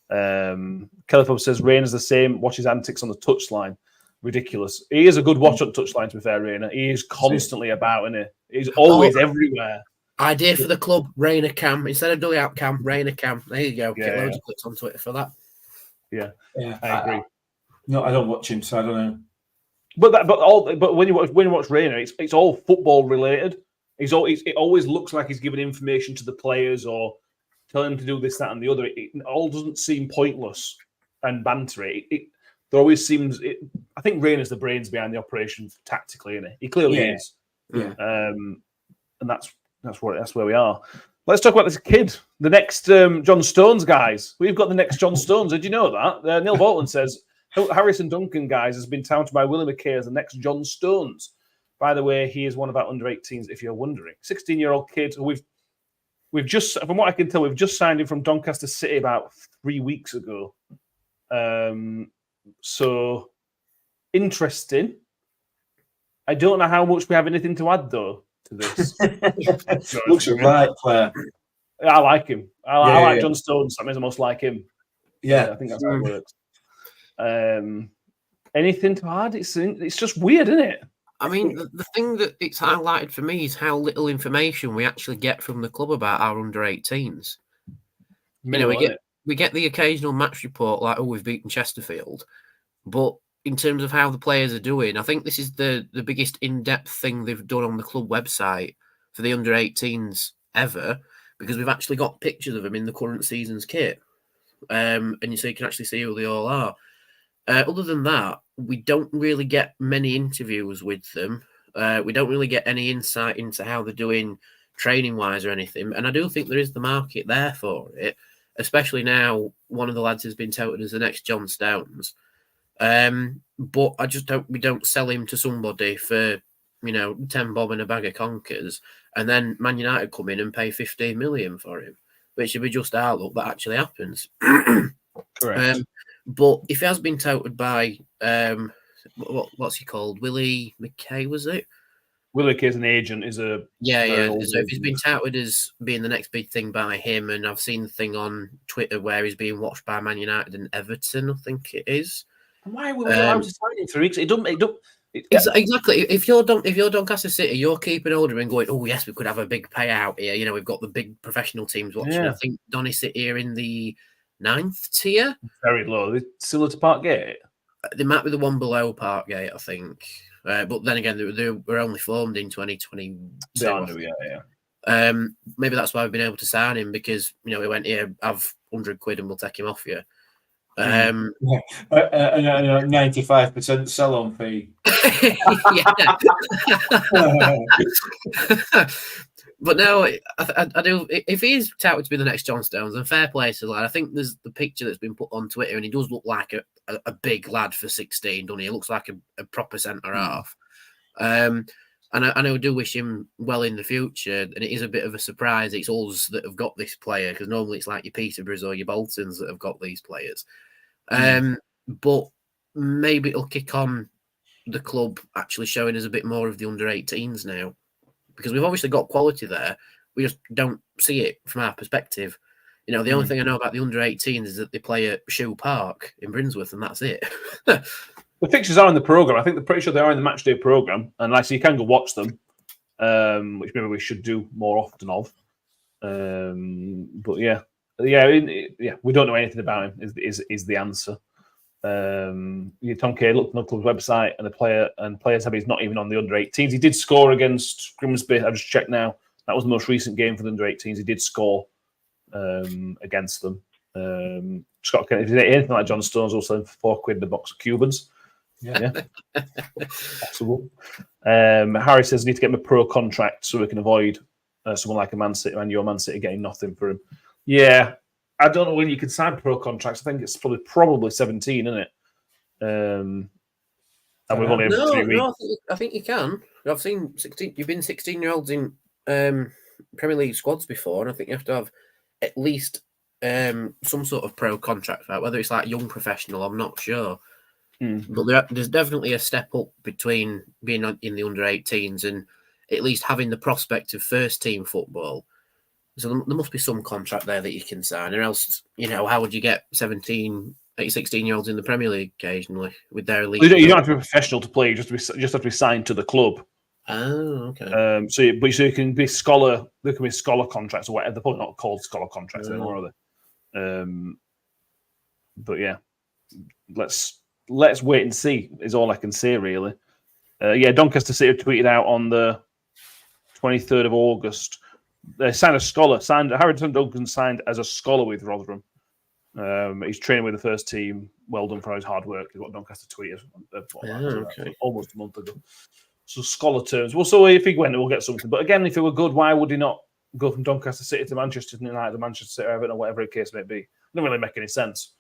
Speaker 5: Kelly Pub says Rain is the same. Watch his antics on the touchline. Ridiculous. He is a good watch on touchline. To be fair, Rainer, he is constantly about, isn't he? He's always everywhere.
Speaker 7: Idea for the club, Rainer Cam. Instead of Dully Out Cam, Rainer Cam. There you go. Get loads of clicks on Twitter for that.
Speaker 6: Yeah,
Speaker 5: I agree.
Speaker 6: No, I don't watch him, so I don't know.
Speaker 5: But when you watch Rainer, it's all football related. It always looks like he's giving information to the players or telling them to do this, that, and the other. It all doesn't seem pointless and bantery. There always seems. I think Rainer's the brains behind the operation tactically, isn't he? He clearly is.
Speaker 6: Yeah.
Speaker 5: And that's where we are. Let's talk about this kid, the next John Stones guys. We've got the next John Stones. Did you know that? Neil Bolton says Harrison Duncan guys has been touted by Willie McKay as the next John Stones. By the way, he is one of our under-18s. If you're wondering, 16-year-old kid who we've just, from what I can tell, we've just signed him from Doncaster City about 3 weeks ago. So interesting. I don't know how much we have anything to add though to this.
Speaker 6: Looks right, Claire.
Speaker 5: I like him. I like John Stones. That means I must like him.
Speaker 6: Yeah,
Speaker 5: I think that's how it works. Anything to add? It's just weird, isn't it?
Speaker 7: I mean, the thing that it's highlighted for me is how little information we actually get from the club about our under-18s. We get the occasional match report like, we've beaten Chesterfield, but in terms of how the players are doing, I think this is the biggest in-depth thing they've done on the club website for the under-18s ever, because we've actually got pictures of them in the current season's kit, and you can actually see who they all are. Other than that, we don't really get many interviews with them. We don't really get any insight into how they're doing training-wise or anything. And I do think there is the market there for it, especially now one of the lads has been touted as the next John Stones. But we don't sell him to somebody for, 10 bob and a bag of conkers, and then Man United come in and pay 15 million for him, which would be just our luck that actually happens.
Speaker 5: Correct.
Speaker 7: But if he has been touted by, what's he called? Willie McKay, was it?
Speaker 5: Willock as an agent is a
Speaker 7: yeah.
Speaker 5: very
Speaker 7: So
Speaker 5: old
Speaker 7: if he's been
Speaker 5: agent.
Speaker 7: touted as being the next big thing by him, and I've seen the thing on Twitter where he's being watched by Man United and Everton, I think it is.
Speaker 5: Why were we allowed to sign him for weeks?
Speaker 7: Exactly. If you're Doncaster City, you're keeping hold of him and going, oh yes, we could have a big payout here. You know, we've got the big professional teams watching.
Speaker 5: Yeah.
Speaker 7: I think Donny City are in the 9th tier.
Speaker 5: Very low. They're similar to Parkgate.
Speaker 7: They might be the one below Parkgate, I think. But then again, they were only formed in 2020.
Speaker 5: They are new, yeah.
Speaker 7: Maybe that's why we've been able to sign him, because we went here, have 100 quid and we'll take him off you.
Speaker 6: 95% sell-on fee.
Speaker 7: But no, I do. If he's touted to be the next John Stones, and fair play to the lad. I think there's the picture that's been put on Twitter, and he does look like a big lad for 16, doesn't he? He looks like a proper centre half. And I do wish him well in the future. And it is a bit of a surprise it's us that have got this player, because normally it's like your Peterboroughs or your Boltons that have got these players. But maybe it'll kick on the club actually showing us a bit more of the under-18s now, because we've obviously got quality there. We just don't see it from our perspective. The only thing I know about the under-18s is that they play at Shoe Park in Brinsworth, and that's it.
Speaker 5: The fixtures are in the programme. I think they're pretty sure they are in the match day programme, and so you can go watch them, which maybe we should do more often of. But yeah, we don't know anything about him. Is the answer? Tom Kay looked on the club's website, and players have he's not even on the under-18s. He did score against Grimsby. I just checked now. That was the most recent game for the under-18s. He did score against them. Scott Kennedy, if you anything like John Stones, also for £4 in a box of Cubans. Yeah. Possible. Harry says, need to get him a pro contract so we can avoid someone like a Man City and your Man City getting nothing for him. Yeah, I don't know when you can sign pro contracts. I think it's probably 17, isn't it? And we've only had 3 weeks.
Speaker 7: No, I think you can. I've seen 16. You've been 16-year-olds in Premier League squads before, and I think you have to have at least some sort of pro contract, right? Whether it's like young professional, I'm not sure. But there's definitely a step up between being in the under-18s and at least having the prospect of first-team football. So there must be some contract there that you can sign, or else, how would you get 16-year-olds in the Premier League occasionally with their league?
Speaker 5: You don't have to be professional to play. You just have to be signed to the club.
Speaker 7: Oh, okay.
Speaker 5: So you can be scholar. There can be scholar contracts or whatever. They're probably not called scholar contracts anymore, are they? But yeah, let's wait and see. Is all I can say really. Doncaster City tweeted out on the 23rd of August. They signed a scholar. Harrington Duncan signed as a scholar with Rotherham. He's training with the first team. Well done for his hard work, is what Doncaster tweeted almost a month ago. So scholar terms. Well, so if he went, we'll get something. But again, if he were good, why would he not go from Doncaster City to Manchester United, to Manchester City, Everton, or whatever the case may be? It doesn't really make any sense.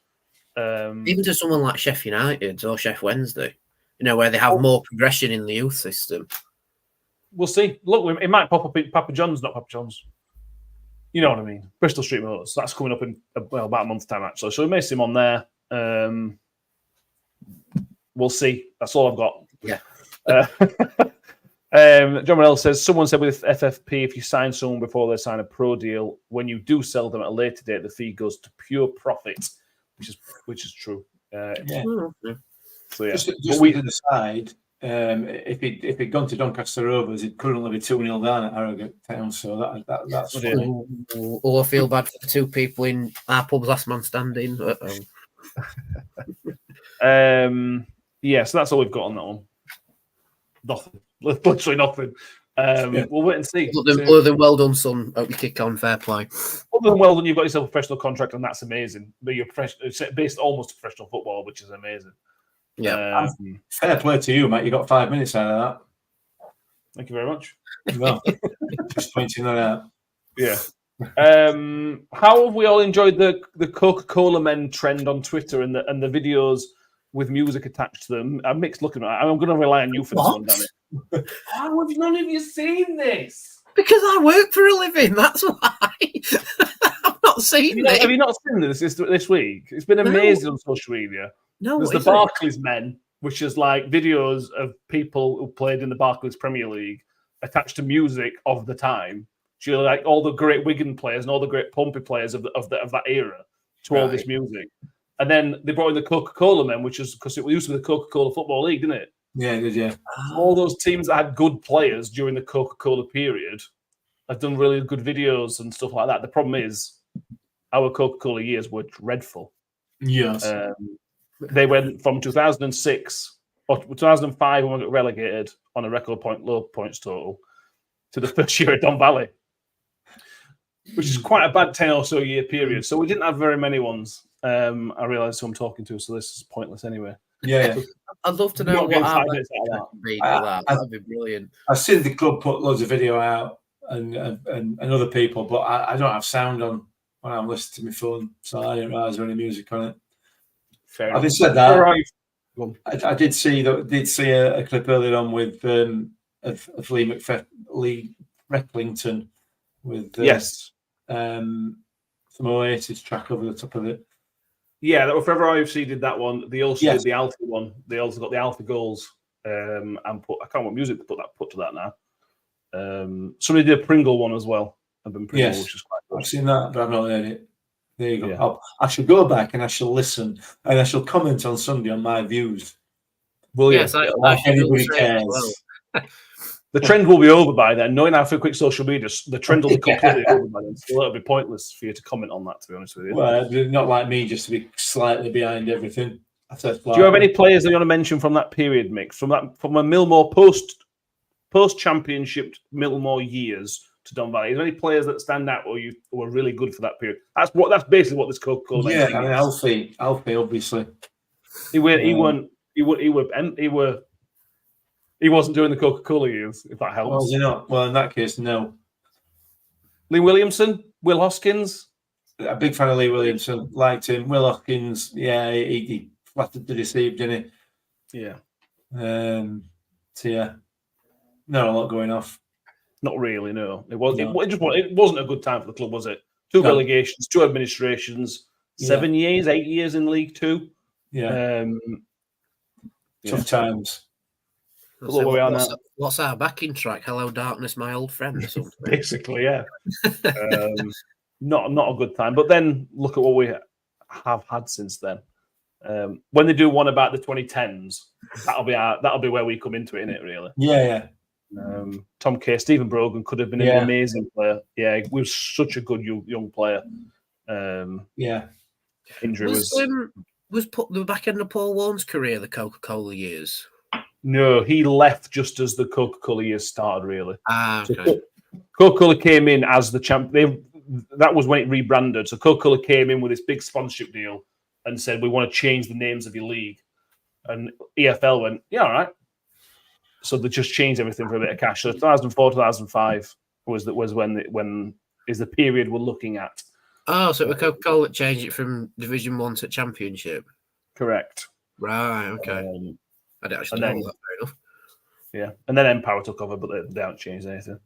Speaker 7: Even to someone like Sheffield United or Sheff Wednesday, where they have more progression in the youth system.
Speaker 5: We'll see. Look, it might pop up in Papa John's, not Papa John's. You know what I mean? Bristol Street Motors. That's coming up in about a month's time, actually. So we may see him on there. We'll see. That's all I've got.
Speaker 7: Yeah.
Speaker 5: John Morell says, someone said with FFP, if you sign someone before they sign a pro deal, when you do sell them at a later date, the fee goes to pure profit, which is true. So yeah,
Speaker 6: just to the side, if he'd gone to Doncaster Rovers, he'd currently be 2-0 down at Harrogate Town. So that's funny.
Speaker 7: Or I feel bad for the 2 people in our pub's last man standing.
Speaker 5: So that's all we've got on that one. Nothing. Literally nothing. We'll wait and see.
Speaker 7: Other than well done, son. Hope you kick on. Fair play.
Speaker 5: Other than well done, you've got yourself a professional contract, and that's amazing. But you're based almost professional football, which is amazing.
Speaker 7: Yeah.
Speaker 6: Fair play to you, mate. You got 5 minutes out of that.
Speaker 5: Thank you very much.
Speaker 6: Well, just pointing that out.
Speaker 5: Yeah. How have we all enjoyed the Coca-Cola men trend on Twitter and the videos with music attached to them? I'm mixed looking at it. I'm going to rely on you for this one, Danny. How have none of you seen this?
Speaker 7: Because I work for a living, that's why. I've not seen it.
Speaker 5: Have you not seen this week? It's been amazing on social media.
Speaker 7: No,
Speaker 5: there's the Barclays men, which is like videos of people who played in the Barclays Premier League attached to music of the time. So you're like all the great Wigan players and all the great Pompey players of that era to all this music. And then they brought in the Coca-Cola men, which is because it used to be the Coca-Cola Football League, didn't it?
Speaker 6: Yeah, it did, yeah.
Speaker 5: So all those teams that had good players during the Coca-Cola period have done really good videos and stuff like that. The problem is our Coca-Cola years were dreadful.
Speaker 6: Yes.
Speaker 5: They went from 2006 or 2005 when we got relegated on a record low points total to the first year at Don Valley, which is quite a bad 10 or so year period. So we didn't have very many ones. I realise who I'm talking to, so this is pointless anyway.
Speaker 6: Yeah.
Speaker 7: I'd love to know what that'd be brilliant.
Speaker 6: I've seen the club put loads of video out and other people, but I don't have sound on when I'm listening to my phone, so I didn't realise there was any music on it.
Speaker 5: Fair
Speaker 6: Having
Speaker 5: enough.
Speaker 6: said that,
Speaker 5: Right.
Speaker 6: I did see a clip earlier on with of Lee Recklington with some Oasis track over the top of it.
Speaker 5: Yeah, that was Forever RUFC did that one. They also did the Alpha one. They also got the Alpha goals and put. I can't remember what music to put to that now. Somebody did a Pringle one as well.
Speaker 6: Yes,
Speaker 5: which is quite good.
Speaker 6: I've seen that, but I've not heard it. There you go. Yeah. I shall go back and I shall listen and I shall comment on Sunday on my views.
Speaker 5: Well,
Speaker 7: yes,
Speaker 6: like anybody cares.
Speaker 7: Well.
Speaker 5: The trend will be over by then. Knowing how quick social media, the trend will be completely over by then. So it'll be pointless for you to comment on that, to be honest with you.
Speaker 6: Well, not like me, just to be slightly behind everything.
Speaker 5: Do you have any players that you want to mention from that period, Mick? From a Millmore post-championship Millmore years to Don Valley? Is there any players that stand out or you were really good for that period? That's basically what this Coca-Cola.
Speaker 6: Yeah, I mean Alfie, obviously.
Speaker 5: He wasn't doing the Coca-Cola years, if that helps.
Speaker 6: Well, is he not? Well, in that case, no.
Speaker 5: Lee Williamson, Will Hoskins.
Speaker 6: A big fan of Lee Williamson. Liked him. Will Hoskins, yeah, he flattered to deceive, didn't
Speaker 5: he? Yeah.
Speaker 6: So, yeah. Not a lot going off.
Speaker 5: Not really, no. It wasn't a good time for the club, was it? Two relegations, two administrations, 7 years, 8 years in League Two.
Speaker 6: Yeah. Tough times.
Speaker 7: What's our backing track? Hello, Darkness, my old friend, or something.
Speaker 5: Basically, yeah. Not a good time. But then look at what we have had since then. When they do one about the 2010s, that'll be where we come into it, innit, really?
Speaker 6: Yeah.
Speaker 5: Tom Kay, Stephen Brogan could have been an amazing player. Yeah, he was such a good young player. Injury was
Speaker 7: the back end of Paul Warren's career the Coca-Cola years.
Speaker 5: No, he left just as the Coca-Cola years started, really.
Speaker 7: Okay.
Speaker 5: So Coca-Cola came in as the champ. That was when it rebranded. So Coca-Cola came in with this big sponsorship deal and said, we want to change the names of your league. And EFL went, yeah, all right. So they just changed everything for a bit of cash. So 2004, 2005 was when is the period we're looking at.
Speaker 7: Oh, so Coca-Cola changed it from Division 1 to Championship.
Speaker 5: Correct.
Speaker 7: Right, okay. I don't actually know that, fair enough.
Speaker 5: Yeah, and then Empower took over, but they haven't changed anything.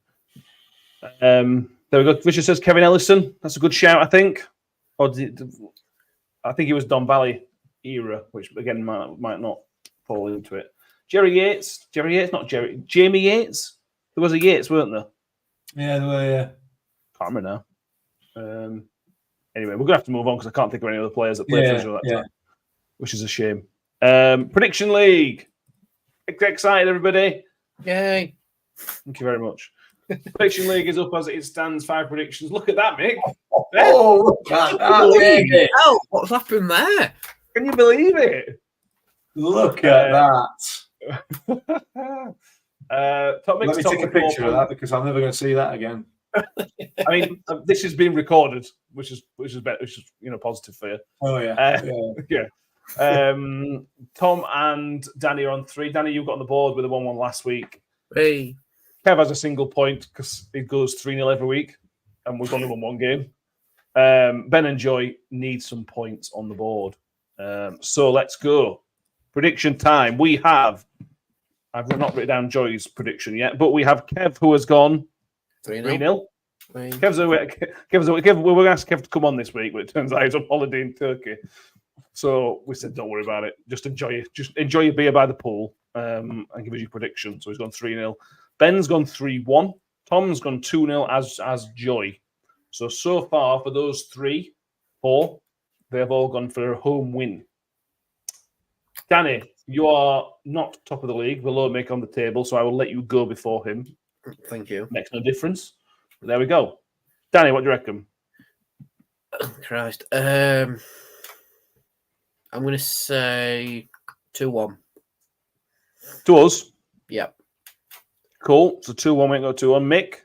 Speaker 5: There we go. Richard says Kevin Ellison. That's a good shout, I think. I think it was Don Valley era, which again might not fall into it. Jamie Yates. There was a Yates, weren't there?
Speaker 6: Yeah, there were. Yeah.
Speaker 5: Can't remember now. Anyway, we're gonna have to move on because I can't think of any other players that played for us at that time, which is a shame. Prediction League. Excited, everybody?
Speaker 7: Yay.
Speaker 5: Thank you very much. Prediction League is up as it stands. 5 predictions. Look at that, Mick.
Speaker 6: Oh, look at that.
Speaker 7: Oh, what's happened there?
Speaker 5: Can you believe it?
Speaker 6: Look at that.
Speaker 5: Top
Speaker 6: Let me take a picture of that because I'm never going to see that again.
Speaker 5: I mean, this is being recorded, which is positive for you.
Speaker 6: Oh yeah,
Speaker 5: yeah. Tom and Danny are on 3. Danny, you got on the board with a 1-1 last week.
Speaker 7: Hey.
Speaker 5: Kev has a single point because it goes 3-0 every week, and we've only won 1 game. Ben and Joy need some points on the board. So let's go. Prediction time. I've not written down Joy's prediction yet, but we have Kev who has gone 3-0. Kev's away. We're going to ask Kev to come on this week, but it turns out he's on holiday in Turkey. So we said, don't worry about it. Just enjoy your beer by the pool and give us your prediction. So he's gone 3-0. Ben's gone 3-1. Tom's gone 2-0 as Joy. So far for those 4, they've all gone for a home win. Danny, you are not top of the league, below Mick on the table, so I will let you go before him.
Speaker 7: Thank you.
Speaker 5: Makes no difference. But there we go. Danny, what do you reckon?
Speaker 7: Oh, Christ. I'm going to say 2-1.
Speaker 5: To us?
Speaker 7: Yep.
Speaker 5: Cool. So 2-1, we go 2-1. Mick?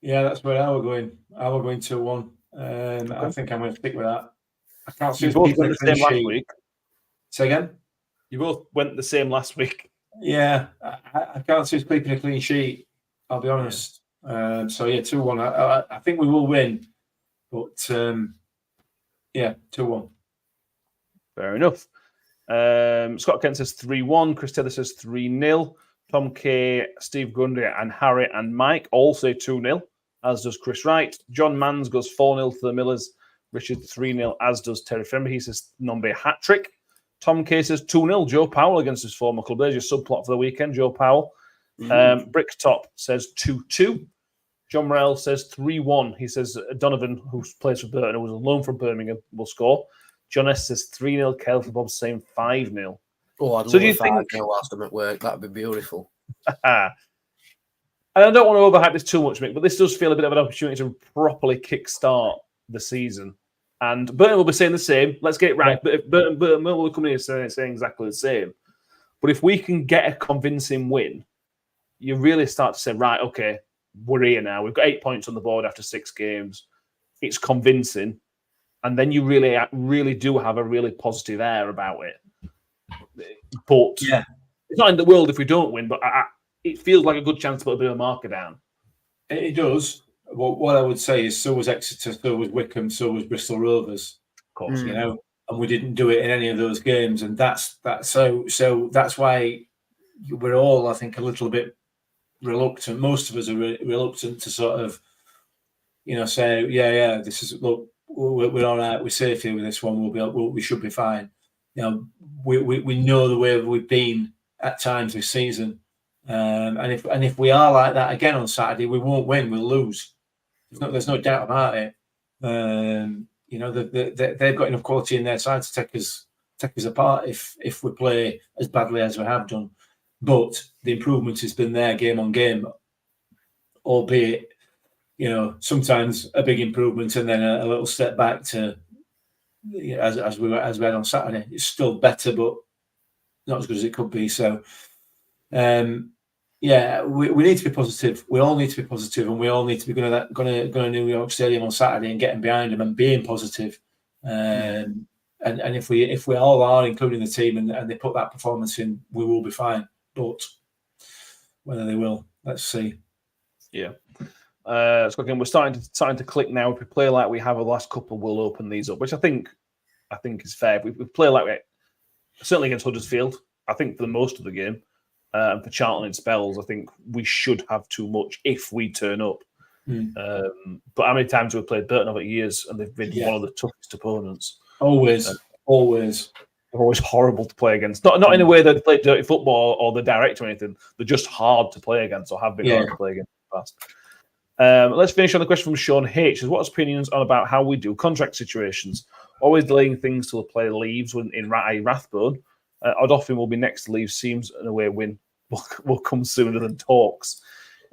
Speaker 6: Yeah, that's where I was going. I was going 2-1. I think I'm going to stick with that. I can't see
Speaker 5: you both went the same last week.
Speaker 6: Say again?
Speaker 5: You both went the same last week.
Speaker 6: Yeah, I can't see us keeping a clean sheet. I'll be honest. Yeah. So yeah, 2-1. I think we will win, but yeah, 2-1.
Speaker 5: Fair enough. Scott Kent says 3-1. Chris Taylor says 3-0. Tom K, Steve Grundy, and Harry and Mike all say 2-0, as does Chris Wright. John Manns goes 4-0 to the Millers. Richard 3-0, as does Terry Frember. He says Nombe hat-trick. Tom K says 2-0. Joe Powell against his former club. There's your subplot for the weekend, Joe Powell. Bricktop says 2-2. John Morell says 3-1. He says Donovan, who plays for Burton, who was on loan from Birmingham, will score. John S says 3-0. Kelvin Bob saying 5-0.
Speaker 7: Oh, I'd love a 5-0 whilst I'm at work. That'd be beautiful.
Speaker 5: And I don't want to overhype this too much, Mick, but this does feel a bit of an opportunity to properly kickstart the season. And Burton will be saying the same. Let's get it right. But if Burton will come in here saying exactly the same. But if we can get a convincing win, you really start to say, right, okay, we're here now. We've got 8 points on the board after 6 games. It's convincing. And then you really do have a really positive air about it. But
Speaker 6: yeah,
Speaker 5: it's not in the world if we don't win, but it feels like a good chance to put a bit of a marker down.
Speaker 6: It does. Well, what I would say is so was Exeter, so was Wickham, so was Bristol Rovers.
Speaker 5: Of course,
Speaker 6: you know, and we didn't do it in any of those games, and that's so that's why we're all, I think, a little bit reluctant. Most of us are reluctant to sort of, you know, say, yeah, this is, look, we're all right, we're safe here with this one. We should be fine. You know, we know the way we've been at times this season, and if we are like that again on Saturday, we won't win. We'll lose. There's no doubt about it. You know, they've got enough quality in their side to take us apart if we play as badly as we have done. But the improvement has been there game on game, albeit, you know, sometimes a big improvement and then a little step back to, as we had on Saturday. It's still better, but not as good as it could be. So, yeah, we need to be positive. We all need to be positive, and we all need to be going to New York Stadium on Saturday and getting behind them and being positive. And if we all are, including the team, and they put that performance in, we will be fine. But whether they will, let's see.
Speaker 5: Yeah. So again, we're starting to click now. If we play like we have the last couple, we'll open these up, which I think is fair. If we play like we certainly against Huddersfield, I think for the most of the game, and for Charlton in spells, I think we should have too much if we turn up. But how many times have we played Burton over years, and they've been one of the toughest opponents?
Speaker 6: Always.
Speaker 5: They're always horrible to play against. Not in a way that they play dirty football or they're direct or anything. They're just hard to play against, or have been hard to play against in the past. Let's finish on the question from Sean H. What's opinions on about how we do contract situations? Always delaying things till the player leaves in Rathbone. Odofin will be next to leave. Seems an away win will come sooner than talks.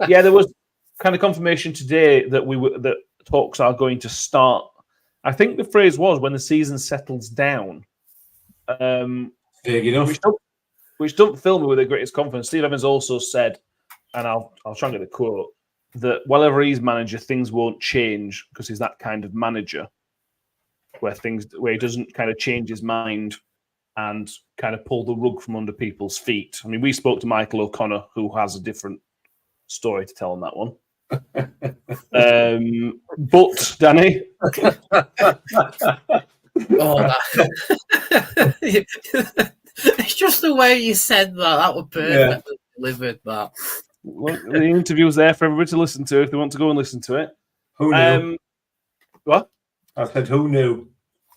Speaker 5: Yeah, there was kind of confirmation today that that talks are going to start. I think the phrase was when the season settles down.
Speaker 6: Big enough.
Speaker 5: Which don't fill me with the greatest confidence. Steve Evans also said, and I'll try and get the quote, that whenever he's manager, things won't change because he's that kind of manager where he doesn't kind of change his mind and kind of pull the rug from under people's feet. I mean, we spoke to Michael O'Connor, who has a different story to tell on that one. But Danny,
Speaker 7: it's just the way you said that. That was perfectly delivered. That.
Speaker 5: Well, the interview's there for everybody to listen to if they want to go and listen to it.
Speaker 6: Who knew?
Speaker 5: What?
Speaker 6: I said, who knew?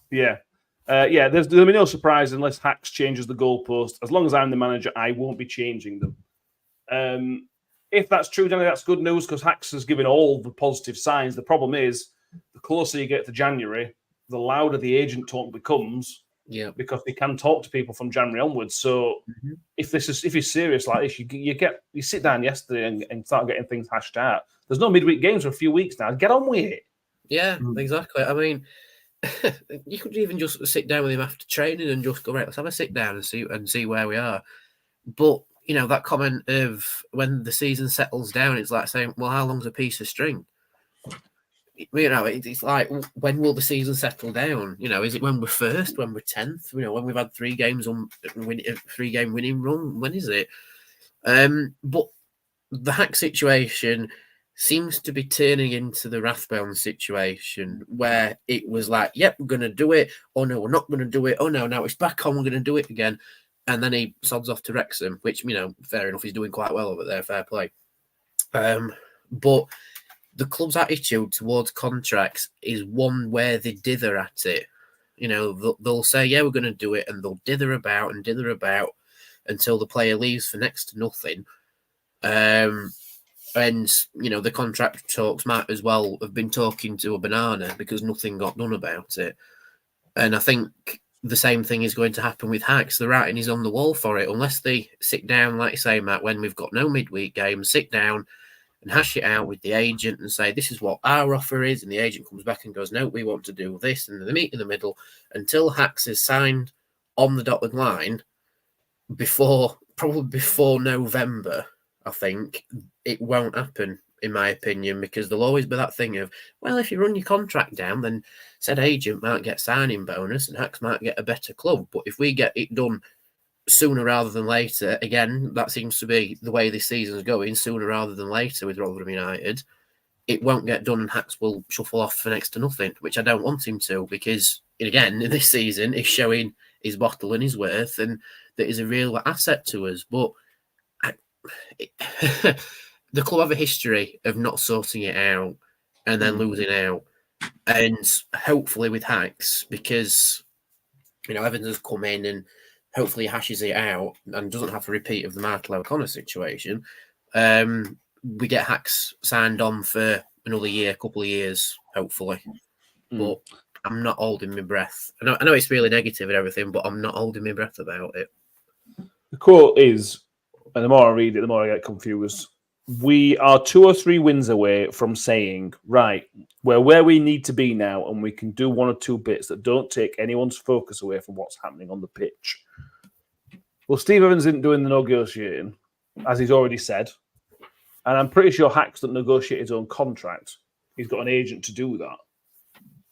Speaker 5: Yeah. There'll be no surprise unless Hacks changes the goalpost. As long as I'm the manager, I won't be changing them. if that's true, Danny, that's good news because Hacks has given all the positive signs. The problem is, the closer you get to January, the louder the agent talk becomes.
Speaker 7: Yeah,
Speaker 5: because they can talk to people from January onwards. So if you're serious like this, you sit down yesterday and start getting things hashed out. There's no midweek games for a few weeks now. Get on with it.
Speaker 7: Yeah, exactly. I mean, you could even just sit down with him after training and just go, right, let's have a sit down and see where we are. But that comment of when the season settles down, it's like saying, well, how long's a piece of string? It's like, when will the season settle down? Is it when we're first, when we're 10th? When we've had 3 games on 3-game winning run? When is it? But the Hack situation seems to be turning into the Rathbone situation, where it was like, yep, we're going to do it. Oh no, we're not going to do it. Oh no, now it's back on. We're going to do it again. And then he sods off to Wrexham, which fair enough, he's doing quite well over there. Fair play. But the club's attitude towards contracts is one where they dither at it. They'll say, yeah, we're going to do it, and they'll dither about until the player leaves for next to nothing. And, the contract talks might as well have been talking to a banana because nothing got done about it. And I think the same thing is going to happen with Hacks. The writing is on the wall for it, unless they sit down, like you say, Matt, when we've got no midweek games, sit down and hash it out with the agent and say, this is what our offer is. And the agent comes back and goes, no, we want to do this. And they meet in the middle until Hacks is signed on the dotted line probably before November. I think it won't happen, in my opinion, because there'll always be that thing of, well, if you run your contract down, then said agent might get signing bonus and Hacks might get a better club. But if we get it done sooner rather than later, again, that seems to be the way this season's going, sooner rather than later with Rotherham United, it won't get done and Hacks will shuffle off for next to nothing, which I don't want him to, because, again, in this season, he's showing his bottle and his worth and that is a real asset to us. But the club have a history of not sorting it out and then losing out. And hopefully with Hacks, because, Evans has come in and hopefully hashes it out and doesn't have a repeat of the Michael O'Connor situation, we get Hacks signed on for another couple of years, hopefully. But I'm not holding my breath. I know it's really negative and everything, but I'm not holding my breath about it.
Speaker 5: The quote is, and the more I read it, the more I get confused. We are 2 or 3 wins away from saying, right, we're where we need to be now, and we can do 1 or 2 bits that don't take anyone's focus away from what's happening on the pitch. Well, Steve Evans isn't doing the negotiating, as he's already said. And I'm pretty sure Hacks doesn't negotiate his own contract. He's got an agent to do that.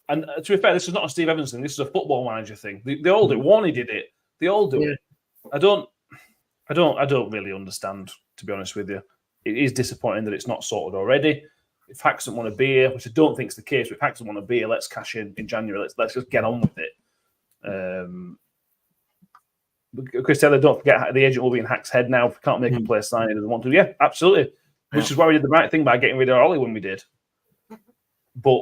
Speaker 5: And to be fair, this is not a Steve Evans thing. This is a football manager thing. They all do it. Warney did it. They all do it. I don't really understand, to be honest with you. It is disappointing that it's not sorted already. If Hacks doesn't want to be here, which I don't think is the case, but if Hacks doesn't want to be here, let's cash in January. Let's just get on with it. Chris Taylor, don't forget, the agent will be in Hack's head now. If we can't make a player sign, he doesn't want to. Yeah, absolutely. Yeah. Which is why we did the right thing by getting rid of Ollie when we did. But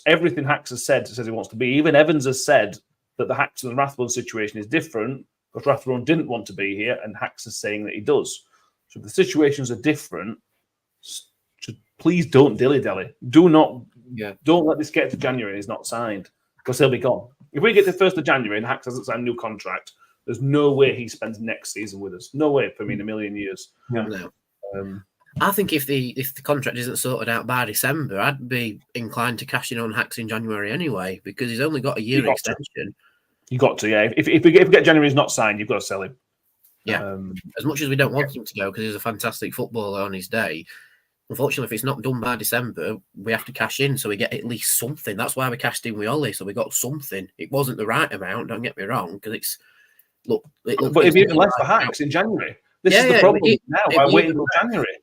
Speaker 5: everything Hacks has said says he wants to be. Even Evans has said that the Hacks and Rathbone situation is different because Rathbone didn't want to be here, and Hacks is saying that he does. So if the situations are different, please don't dilly-dally. Don't let this get to January and he's not signed, because he'll be gone. If we get to the 1st of January and Hacks hasn't signed a new contract, there's no way he spends next season with us. No way for me in a million years.
Speaker 7: Yeah. No. I think if the contract isn't sorted out by December, I'd be inclined to cash in on Hacks in January anyway, because he's only got a year extension.
Speaker 5: You got to, yeah. If we get January's not signed, you've got to sell him.
Speaker 7: Yeah. As much as we don't want him to go because he's a fantastic footballer on his day, unfortunately, if it's not done by December, we have to cash in so we get at least something. That's why we cashed in with Ollie, so we got something. It wasn't the right amount, don't get me wrong, because it's look.
Speaker 5: But if you even left for Hacks in January, this is the problem now. We're waiting until January.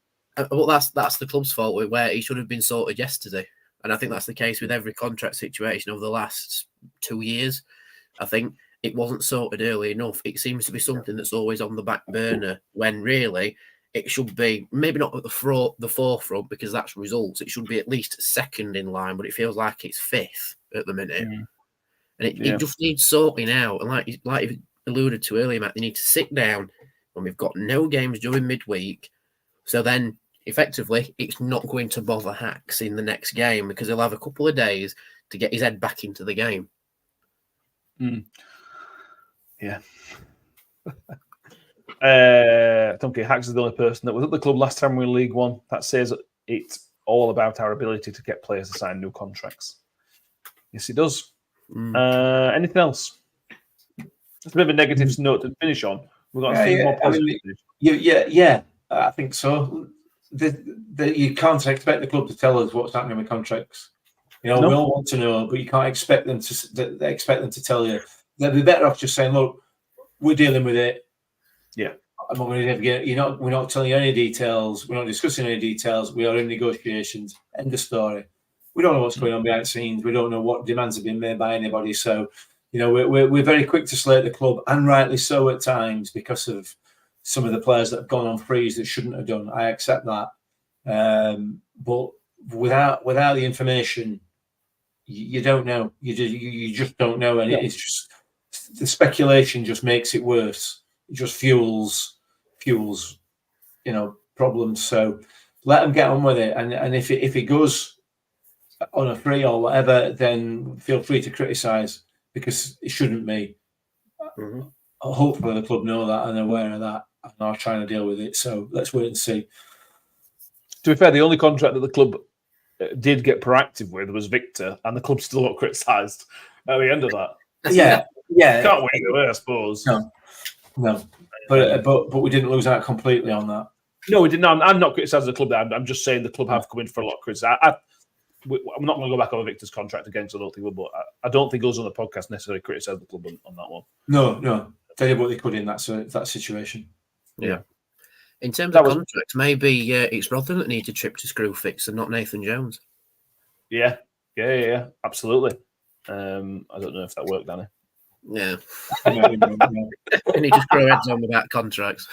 Speaker 7: Well, that's the club's fault, where he should have been sorted yesterday, and I think that's the case with every contract situation over the last 2 years. I think it wasn't sorted early enough. It seems to be something that's always on the back burner when really it should be maybe not at the forefront because that's results. It should be at least second in line, but it feels like it's 5th at the minute. And it just needs sorting out. And like you alluded to earlier, Matt, they need to sit down when we've got no games during midweek, So then, effectively, it's not going to bother Hacks in the next game because he'll have a couple of days to get his head back into the game.
Speaker 5: Yeah. I don't care. Hacks is the only person that was at the club last time we were in League One. That says it's all about our ability to get players to sign new contracts. Yes, it does. Anything else? It's a bit of a negative note to finish on. We've got a few more positives.
Speaker 6: Yeah, I think so. You can't expect the club to tell us what's happening with contracts. We all want to know, but you can't expect them to tell you. They'd be better off just saying, "Look, we're dealing with it.
Speaker 5: Yeah,
Speaker 6: I'm not going to get. We're not telling you any details. We're not discussing any details. We are in negotiations. End of story. We don't know what's going on behind the scenes. We don't know what demands have been made by anybody. So, we're very quick to slate the club, and rightly so at times because of some of the players that have gone on frees that shouldn't have done. I accept that, but without the information, you don't know. You just don't know, and it's just the speculation just makes it worse. It just fuels problems. So let them get on with it, and if it goes on a free or whatever, then feel free to criticise because it shouldn't be. Hopefully the club know that and are aware of that and are trying to deal with it. So let's wait and see.
Speaker 5: To be fair, the only contract that the club did get proactive with was Victor, and the club still got criticised at the end of that.
Speaker 6: Yeah.
Speaker 5: Can't win it away, I suppose.
Speaker 6: No. But we didn't lose out completely on that.
Speaker 5: No, we didn't. I'm not criticising the club there. I'm just saying the club have come in for a lot of criticism. I'm not going to go back over Victor's contract again, so I don't think we'll. But I don't think us on the podcast necessarily criticise the club on that one.
Speaker 6: No. They did what they could in that situation.
Speaker 7: Yeah. In terms of contracts, maybe it's Rotherham that need a trip to Screwfix and not Nathan Jones.
Speaker 5: Yeah, absolutely. I don't know if that worked, Danny.
Speaker 7: Yeah. And he just throw heads on without contracts.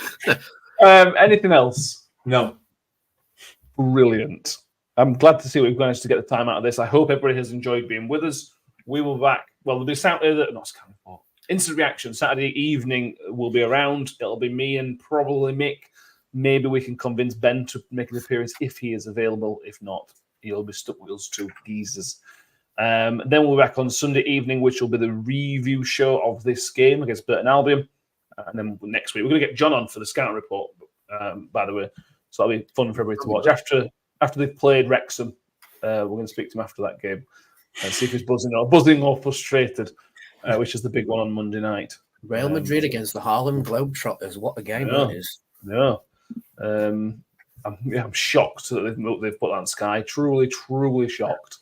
Speaker 5: Anything else?
Speaker 6: No.
Speaker 5: Brilliant. I'm glad to see we've managed to get the time out of this. I hope everybody has enjoyed being with us. We will be back. Well, there'll be Saturday. Instant Reaction Saturday evening will be around. It'll be me and probably Mick. Maybe we can convince Ben to make an appearance if he is available. If not, he'll be stuck with us two geezers. Then we'll be back on Sunday evening, which will be the review show of this game against Burton Albion. And then next week, we're going to get John on for the scout report, by the way. So that'll be fun for everybody to watch. After they've played Wrexham, we're going to speak to him after that game and see if he's buzzing or frustrated, which is the big one on Monday night.
Speaker 7: Real Madrid against the Harlem Globetrotters. What a game that is.
Speaker 5: No. I'm shocked that they've put that on Sky. Truly, truly shocked.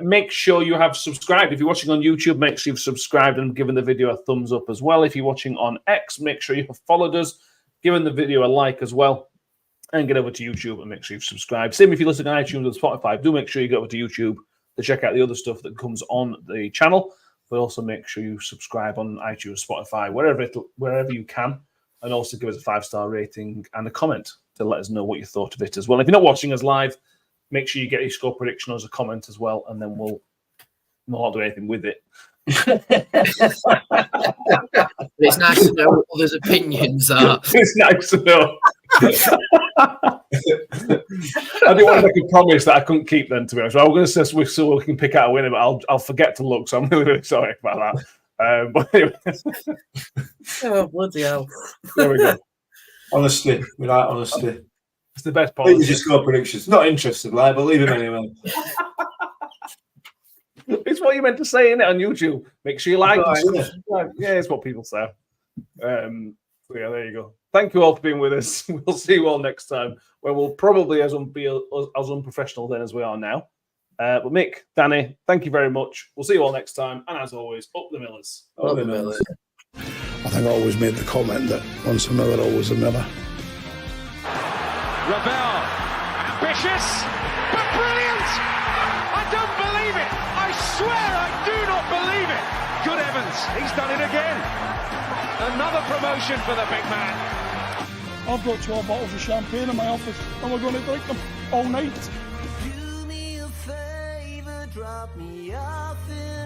Speaker 5: Make sure you have subscribed. If you're watching on YouTube, make sure you've subscribed and given the video a thumbs up as well. If you're watching on X, make sure you have followed us, given the video a like as well, and get over to YouTube and make sure you've subscribed. Same if you listen on iTunes or Spotify, do make sure you go over to YouTube to check out the other stuff that comes on the channel, but also make sure you subscribe on iTunes, Spotify, wherever you can, and also give us a 5-star rating and a comment to let us know what you thought of it as well. If you're not watching us live, make sure you get your score prediction as a comment as well, and then we'll not do anything with it.
Speaker 7: It's nice to know what others' opinions are.
Speaker 5: It's nice to know. I didn't want to make a promise that I couldn't keep then, to be honest. I was going to say so we can pick out a winner, but I'll forget to look, so I'm really, really sorry about that. But anyway.
Speaker 7: Oh, bloody hell.
Speaker 5: There we go.
Speaker 6: Honesty. We like honesty.
Speaker 5: It's the best part.
Speaker 6: You just score predictions. Not interested, like, but leave him anyway.
Speaker 5: It's what you meant to say, innit, on YouTube. Make sure you like and
Speaker 6: yeah.
Speaker 5: subscribe. Yeah, it's what people say. So yeah, there you go. Thank you all for being with us. We'll see you all next time, where we'll probably be as unprofessional then as we are now. But Mick, Danny, thank you very much. We'll see you all next time. And as always, up the Millers.
Speaker 6: Up the Millers.
Speaker 1: I think I always made the comment that once a Miller, always a Miller.
Speaker 2: Ravel, ambitious, but brilliant! I don't believe it! I swear I do not believe it! Good heavens, he's done it again! Another promotion for the big man.
Speaker 3: I've got 12 bottles of champagne in my office and we're going to drink them all night.
Speaker 4: Do me a favor, drop me off in